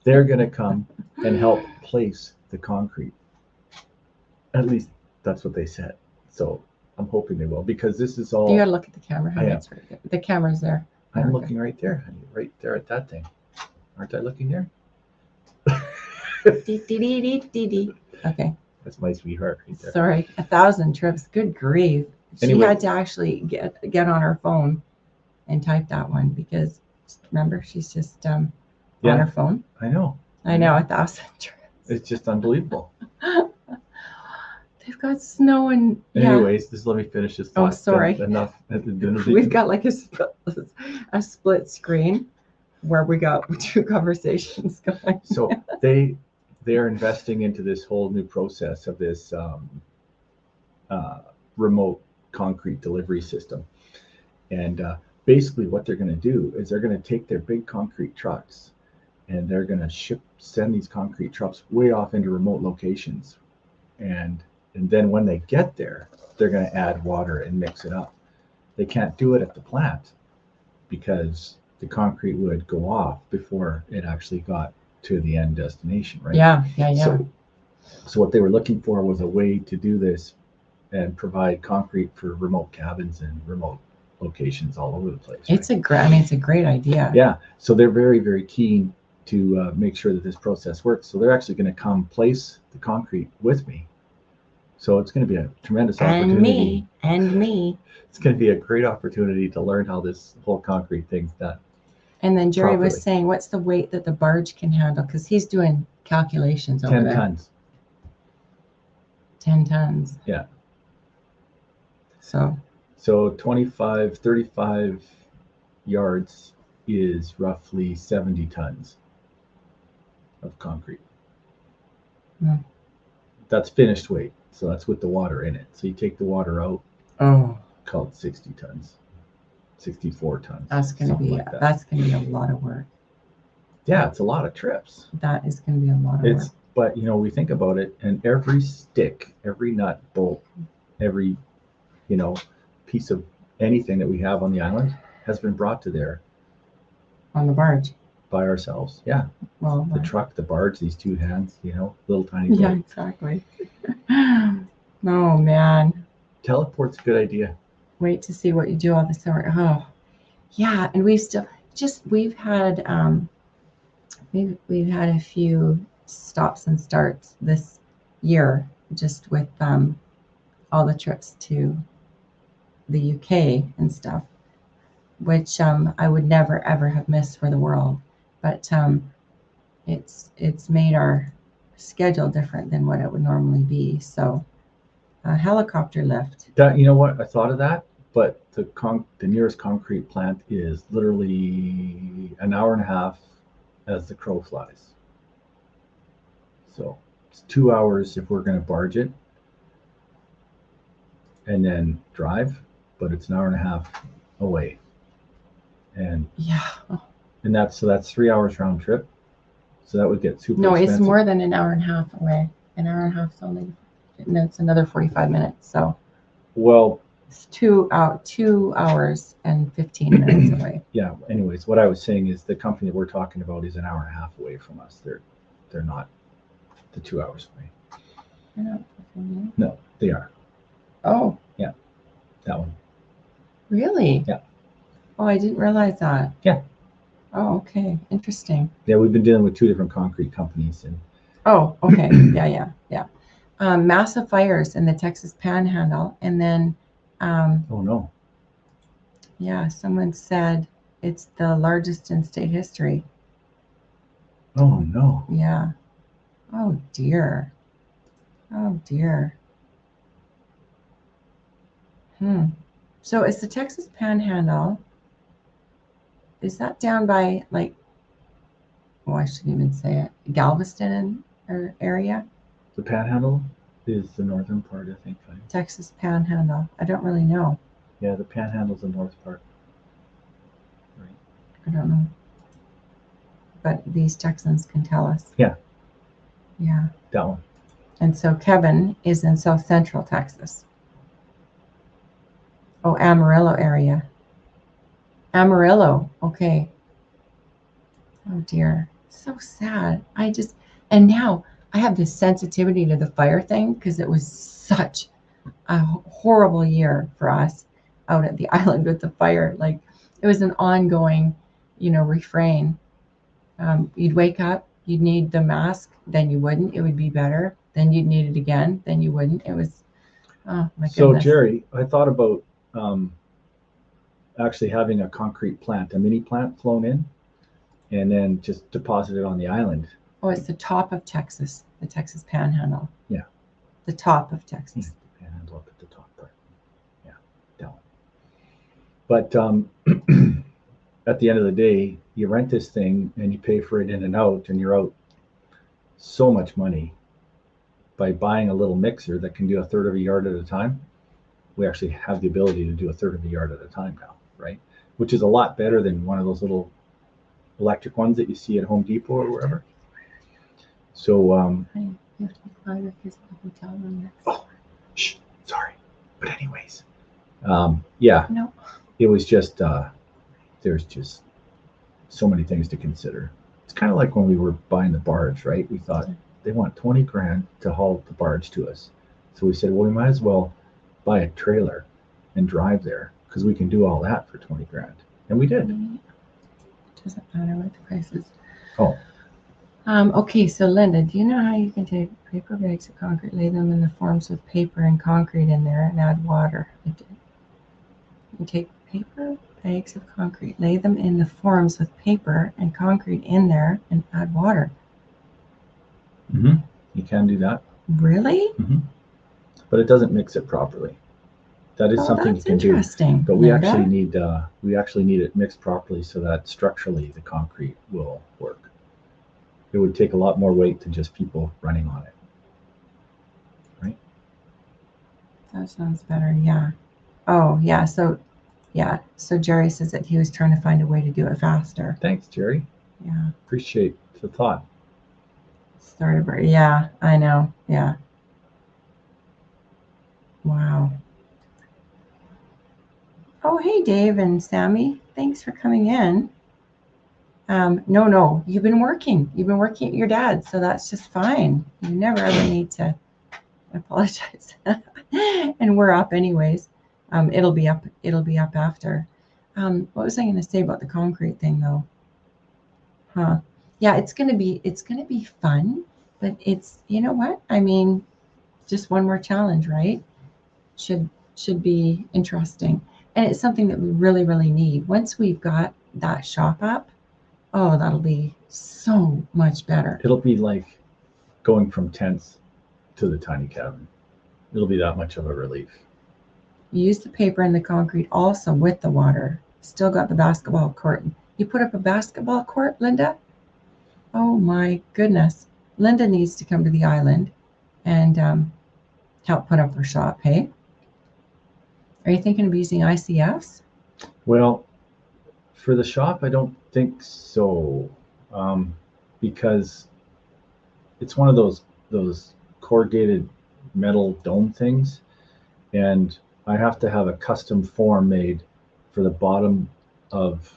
they're going to come and help place the concrete. At least that's what they said. So I'm hoping they will, because this is all. You got to look at the camera. I am. The camera's there. I'm looking right there, honey, right there at that thing. Aren't I looking there? Okay. That's my sweetheart right there. Sorry, 1,000 trips. Good grief. She had to actually get on her phone and type that one because remember she's just on her phone. I know. 1,000 trips. It's just unbelievable. They've got snow and anyways, just let me finish this thought. Oh, sorry. Enough. We've got like a split screen where we got two conversations going. So they are investing into this whole new process of this remote concrete delivery system. And basically what they're going to do is they're going to take their big concrete trucks and they're going to send these concrete trucks way off into remote locations. And then when they get there, they're going to add water and mix it up. They can't do it at the plant because the concrete would go off before it actually got to the end destination, right? Yeah. So what they were looking for was a way to do this and provide concrete for remote cabins and remote locations all over the place. It's a great idea. Yeah. So they're very, very keen to make sure that this process works. So they're actually going to come place the concrete with me. So it's going to be a tremendous opportunity. And me. It's going to be a great opportunity to learn how this whole concrete thing's done. And then Jerry was saying, what's the weight that the barge can handle? Because he's doing calculations over 10 there. tons. 10 tons. Yeah. So 25, 35 yards is roughly 70 tons of concrete. Mm. That's finished weight. So that's with the water in it. So you take the water out, call it 60 tons, 64 tons. That's going to be a lot of work. Yeah, it's a lot of trips. That is going to be a lot of work. But we think about it, and every stick, every nut, bolt, every piece of anything that we have on the island has been brought to there on the barge by ourselves. Yeah. Well, the truck, the barge, these two hands, little tiny boat. Yeah, exactly. Oh man. Teleport's a good idea. Wait to see what you do all the summer. Oh yeah, and we've had a few stops and starts this year just with all the trips to the UK and stuff, which I would never ever have missed for the world. But it's made our schedule different than what it would normally be. So a helicopter lift. That, you know what? I thought of that. but the nearest concrete plant is literally an hour and a half as the crow flies. So it's 2 hours if we're going to barge it and then drive, but it's an hour and a half away. And Yeah. that's 3 hours round trip. So that would get super No, expensive. it's more than an hour and a half away. An hour and a half is only, and it's another 45 minutes. So Well, it's 2 hours and 15 minutes away. yeah. Anyways, what I was saying is the company that we're talking about is an hour and a half away from us. They're not the 2 hours away. You're not from you? No, they are. Oh, That one. really? Yeah. Oh, I didn't realize that. Yeah. Oh, okay. Interesting. Yeah, we've been dealing with 2 different concrete companies, and Oh, okay. Yeah. Massive fires in the Texas Panhandle, and then, oh no, yeah, someone said it's the largest in state history. oh no. Yeah. Oh dear. Oh dear. So is the Texas Panhandle, is that down by like, oh, I shouldn't even say it, Galveston area? The Panhandle is the northern part, I think. Right? Texas Panhandle. I don't really know. Yeah, the Panhandle's the north part. Right. I don't know. But these Texans can tell us. Yeah. Yeah. That one. And so Kevin is in South Central Texas. Oh, Amarillo area. Amarillo. Okay. Oh dear. So sad. And now I have this sensitivity to the fire thing because it was such a horrible year for us out at the island with the fire. Like it was an ongoing, refrain. You'd wake up, you'd need the mask, then you wouldn't. It would be better. Then you'd need it again, then you wouldn't. It was, oh my goodness. So Jerry, I thought about actually having a concrete plant, a mini plant flown in, and then just deposit it on the island. Oh, it's the top of Texas, the Texas Panhandle. Yeah. The top of Texas. Yeah, the panhandle up at the top part. Yeah, down. But at the end of the day, you rent this thing and you pay for it in and out, and you're out so much money by buying a little mixer that can do a third of a yard at a time. We actually have the ability to do a third of a yard at a time now, right? Which is a lot better than one of those little electric ones that you see at Home Depot or wherever. So, Honey, you have to be quiet because the hotel room next oh, shh, sorry. But anyways, yeah, No. it was just, there's just so many things to consider. It's kind of like when we were buying the barge, right? We thought they want 20 grand to haul the barge to us. So we said, well, we might as well buy a trailer and drive there because we can do all that for 20 grand. And we did. Doesn't matter what the price is. Oh. Okay, so Linda, do you know how you can take paper bags of concrete, lay them in the forms with paper and concrete in there, and add water? You take paper bags of concrete, lay them in the forms with paper and concrete in there, and add water. Mm-hmm. You can do that. Really? Mm-hmm. But it doesn't mix it properly. That is something you can do. But we actually need it mixed properly so that structurally the concrete will work. It would take a lot more weight than just people running on it. Right? That sounds better, yeah. Oh, yeah. So Jerry says that he was trying to find a way to do it faster. Thanks, Jerry. Yeah. Appreciate the thought. Storyboard. Yeah, I know. Yeah. Wow. Oh, hey, Dave and Sammy. Thanks for coming in. No, you've been working. You've been working at your dad's, so that's just fine. You never ever need to apologize. And we're up anyways. It'll be up after. What was I going to say about the concrete thing though? Huh. Yeah, it's gonna be fun, but it's, you know what? I mean, just one more challenge, right? Should be interesting. And it's something that we really, really need. Once we've got that shop up, oh, that'll be so much better. It'll be like going from tents to the tiny cabin. It'll be that much of a relief. You use the paper and the concrete also with the water. Still got the basketball court. You put up a basketball court, Linda? Oh my goodness. Linda needs to come to the island and help put up her shop, hey? Are you thinking of using ICFs? Well, for the shop, I don't think so, because it's one of those corrugated metal dome things, and I have to have a custom form made for the bottom of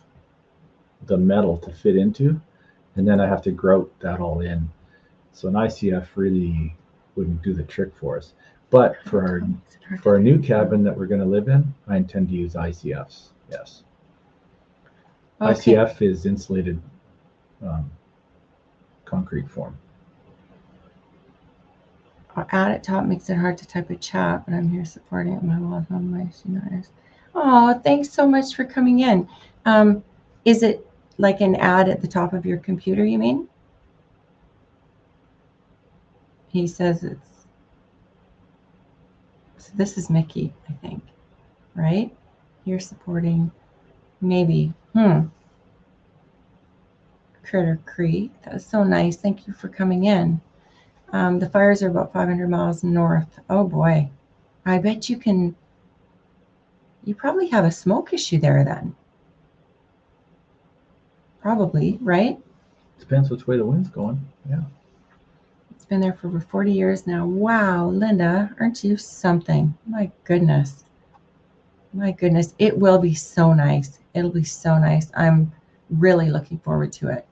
the metal to fit into, and then I have to grout that all in. So an ICF really wouldn't do the trick for us. But for our new cabin that we're going to live in, I intend to use ICFs. Yes. Okay. ICF is insulated concrete form. Our ad at top makes it hard to type a chat, but I'm here supporting it. My wall on my nice. Oh, thanks so much for coming in. Is it like an ad at the top of your computer, you mean? He says it's. So this is Mickey, I think, right? You're supporting, maybe. Critter Creek. That was so nice. Thank you for coming in. The fires are about 500 miles north. Oh boy. I bet you probably have a smoke issue there then. Probably, right? Depends which way the wind's going. Yeah. It's been there for over 40 years now. Wow, Linda, aren't you something? My goodness. My goodness. It will be so nice. It'll be so nice. I'm really looking forward to it.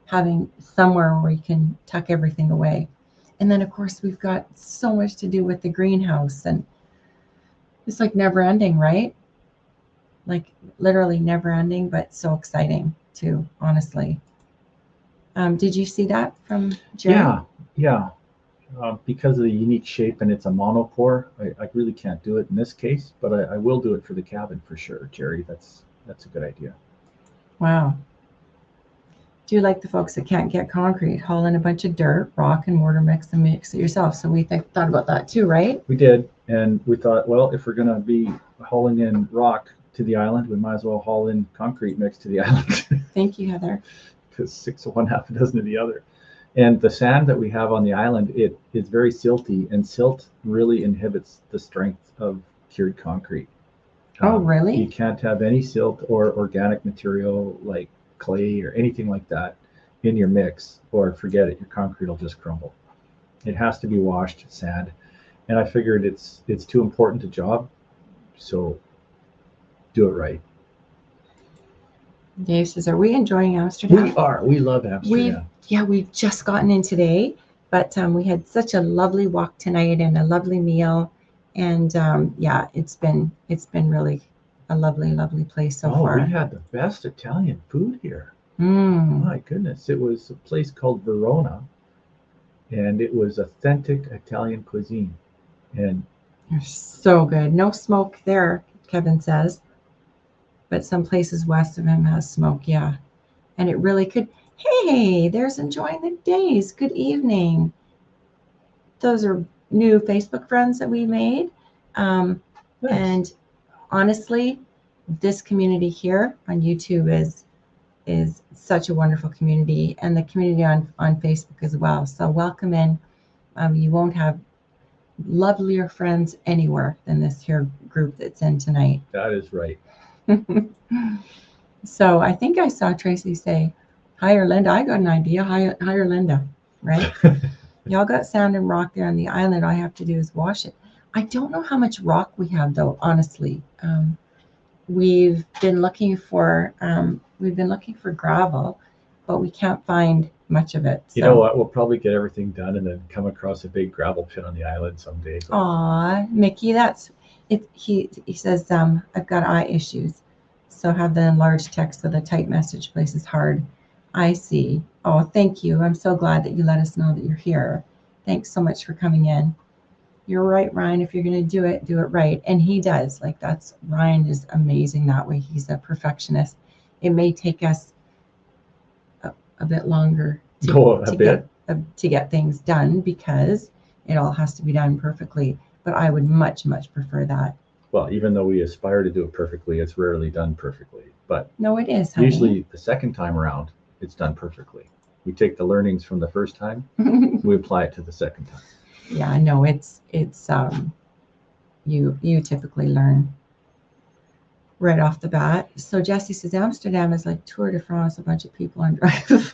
Having somewhere where you can tuck everything away. And then, of course, we've got so much to do with the greenhouse. And it's like never ending, right? Like literally never ending, but so exciting too, honestly. Did you see that from Jerry? Yeah. Because of the unique shape and it's a monopore, I really can't do it in this case, but I will do it for the cabin for sure, Jerry. That's a good idea. Wow. Do you like the folks that can't get concrete? Haul in a bunch of dirt, rock, and mortar mix and mix it yourself. So we thought about that too, right? We did, and we thought, well, if we're going to be hauling in rock to the island, we might as well haul in concrete mix to the island. Thank you, Heather. Because 6 of one, half a dozen of the other. And the sand that we have on the island, it is very silty, and silt really inhibits the strength of cured concrete. Oh, really? You can't have any silt or organic material like clay or anything like that in your mix, or forget it, your concrete will just crumble. It has to be washed sand, and I figured it's too important a job, so do it right. Dave says, are we enjoying Amsterdam? We are. We love Amsterdam. We've just gotten in today, but we had such a lovely walk tonight and a lovely meal, and it's been really a lovely place so far. We had the best Italian food here. Mm. My goodness, it was a place called Verona, and it was authentic Italian cuisine. And they're so good. No smoke there, Kevin says, but some places west of him has smoke, yeah. And it really could. Hey, there's Enjoying the Days. Good evening. Those are new Facebook friends that we made. Nice. And honestly, this community here on YouTube is such a wonderful community, and the community on Facebook as well. So welcome in. You won't have lovelier friends anywhere than this here group that's in tonight. That is right. So I think I saw Tracy say, hire Linda. I got an idea. Hire Linda, right? Y'all got sand and rock there on the island. All I have to do is wash it. I don't know how much rock we have, though, honestly. We've been looking for gravel, but we can't find much of it. You know what? We'll probably get everything done and then come across a big gravel pit on the island someday. Aw, Mickey, that's it. He says, I've got eye issues, so have the enlarged text so the type message place is hard. I see. Oh, thank you. I'm so glad that you let us know that you're here. Thanks so much for coming in. You're right, Ryan. If you're going to do it right. And he does. Ryan is amazing that way. He's a perfectionist. It may take us a bit longer to get things done because it all has to be done perfectly. But I would much, much prefer that. Well, even though we aspire to do it perfectly, it's rarely done perfectly. But No, it is, honey. usually the second time around, it's done perfectly. We take the learnings from the first time, we apply it to the second time. Yeah, no, it's you typically learn right off the bat. So Jesse says Amsterdam is like Tour de France, a bunch of people on drive.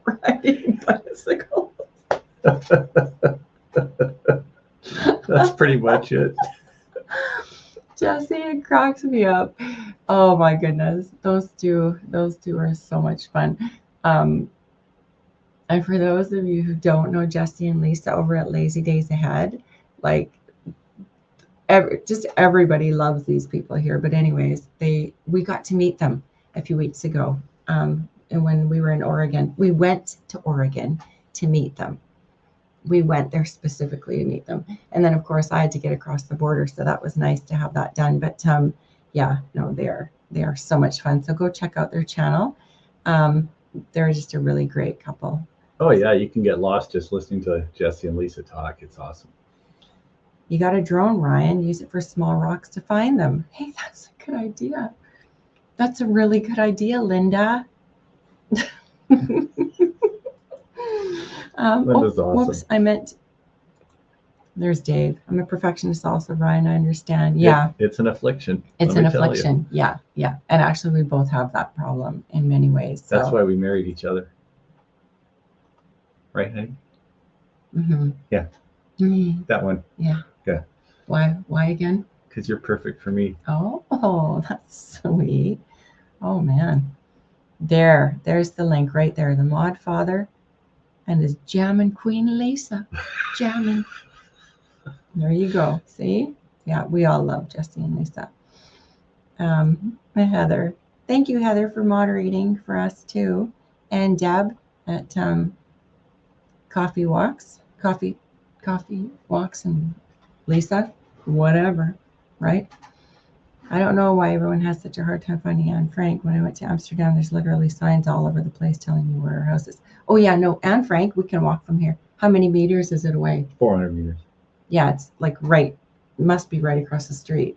Riding bicycles. That's pretty much it. Jesse, it cracks me up. Oh my goodness, those two are so much fun. And for those of you who don't know Jesse and Lisa over at Lazy Days Ahead, like just everybody loves these people here. But anyways, we got to meet them a few weeks ago. And when we were in Oregon, we went to Oregon to meet them. We went there specifically to meet them. And then of course I had to get across the border. So that was nice to have that done. But yeah, no, they are so much fun. So go check out their channel. They're just a really great couple. Oh yeah, you can get lost just listening to Jesse and Lisa talk. It's awesome. You got a drone, Ryan. Use it for small rocks to find them. Hey, that's a good idea. That's a really good idea, Linda. Linda's awesome. Whoops, I meant. There's Dave. I'm a perfectionist also, Ryan. I understand. Yeah. It's an affliction. It's an affliction. Yeah, yeah. And actually, we both have that problem in many ways. So. That's why we married each other. Right, honey? Mm-hmm. Yeah. Mm-hmm. That one. Yeah. Yeah. Why again? Because you're perfect for me. Oh, that's sweet. Oh man. There's the link right there. The Mod Father and his Jammin' Queen Lisa. Jammin'. There you go. See? Yeah, we all love Jesse and Lisa. And Heather. Thank you, Heather, for moderating for us too. And Deb at Coffee Walks and Lisa, whatever, right? I don't know why everyone has such a hard time finding Anne Frank. When I went to Amsterdam, there's literally signs all over the place telling you where our house is. Oh yeah, no, Anne Frank, we can walk from here. How many meters is it away? 400 meters. Yeah, it's like right, must be right across the street.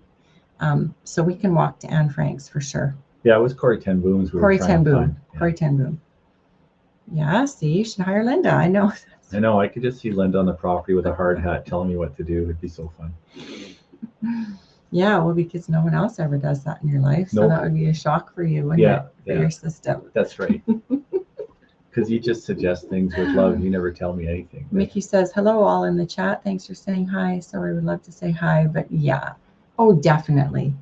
So we can walk to Anne Frank's for sure. Yeah, it was Corey Ten Boom's. Corey Ten Boom. Corey Ten Boom. Yeah, see, you should hire Linda. I know. I know. I could just see Linda on the property with a hard hat telling me what to do. It'd be so fun. Yeah, well, because no one else ever does that in your life. So that would be a shock for you, wouldn't it? For your system. That's right. Because you just suggest things with love. You never tell me anything. Mickey says, hello all in the chat. Thanks for saying hi. So I would love to say hi, but yeah. Oh, definitely.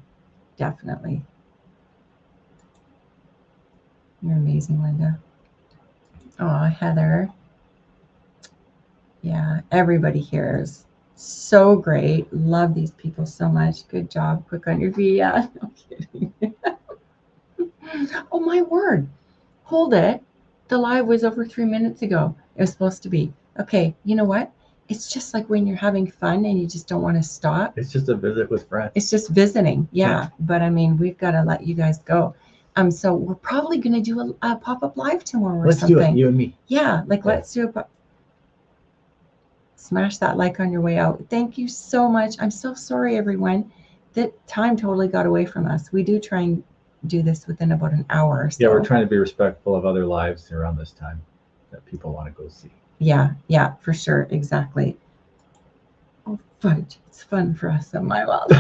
Definitely. You're amazing, Linda. Oh, Heather. Yeah, everybody here is so great. Love these people so much. Good job. Quick on your feet. Yeah, no kidding. Oh, my word. Hold it. The live was over 3 minutes ago. It was supposed to be. Okay, you know what? It's just like when you're having fun and you just don't want to stop. It's just a visit with friends. It's just visiting. Yeah. But I mean, we've got to let you guys go. So we're probably going to do a pop-up live tomorrow or something. Let's do it, you and me. Yeah, let's do a smash that like on your way out. Thank you so much. I'm so sorry, everyone. That time totally got away from us. We do try and do this within about an hour or so. Yeah, we're trying to be respectful of other lives around this time that people want to go see. Yeah, for sure. Exactly. Oh, fudge. It's fun for us at my world.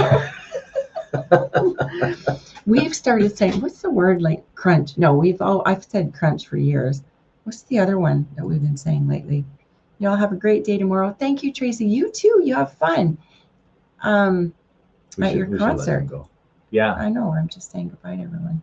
We've started saying, what's the word like crunch? No, I've said crunch for years. What's the other one that we've been saying lately? Y'all have a great day tomorrow. Thank you, Tracy. You too. You have fun. At your concert. Yeah. I know. I'm just saying goodbye to everyone.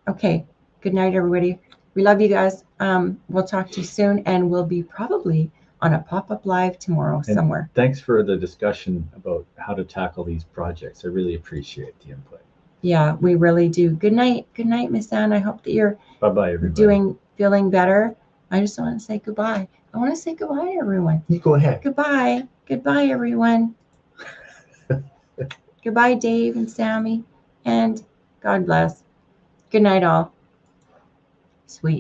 Okay. Good night, everybody. We love you guys. We'll talk to you soon, and we'll be probably on a pop-up live tomorrow somewhere. Thanks for the discussion about how to tackle these projects. I really appreciate the input. Yeah, we really do. Good night. Good night, Miss Anne. I hope that you're bye-bye, everybody. Feeling better. I just want to say goodbye. I want to say goodbye to everyone. You go ahead. Goodbye. Goodbye, everyone. Goodbye, Dave and Sammy. And God bless. Good night, all. Sweet.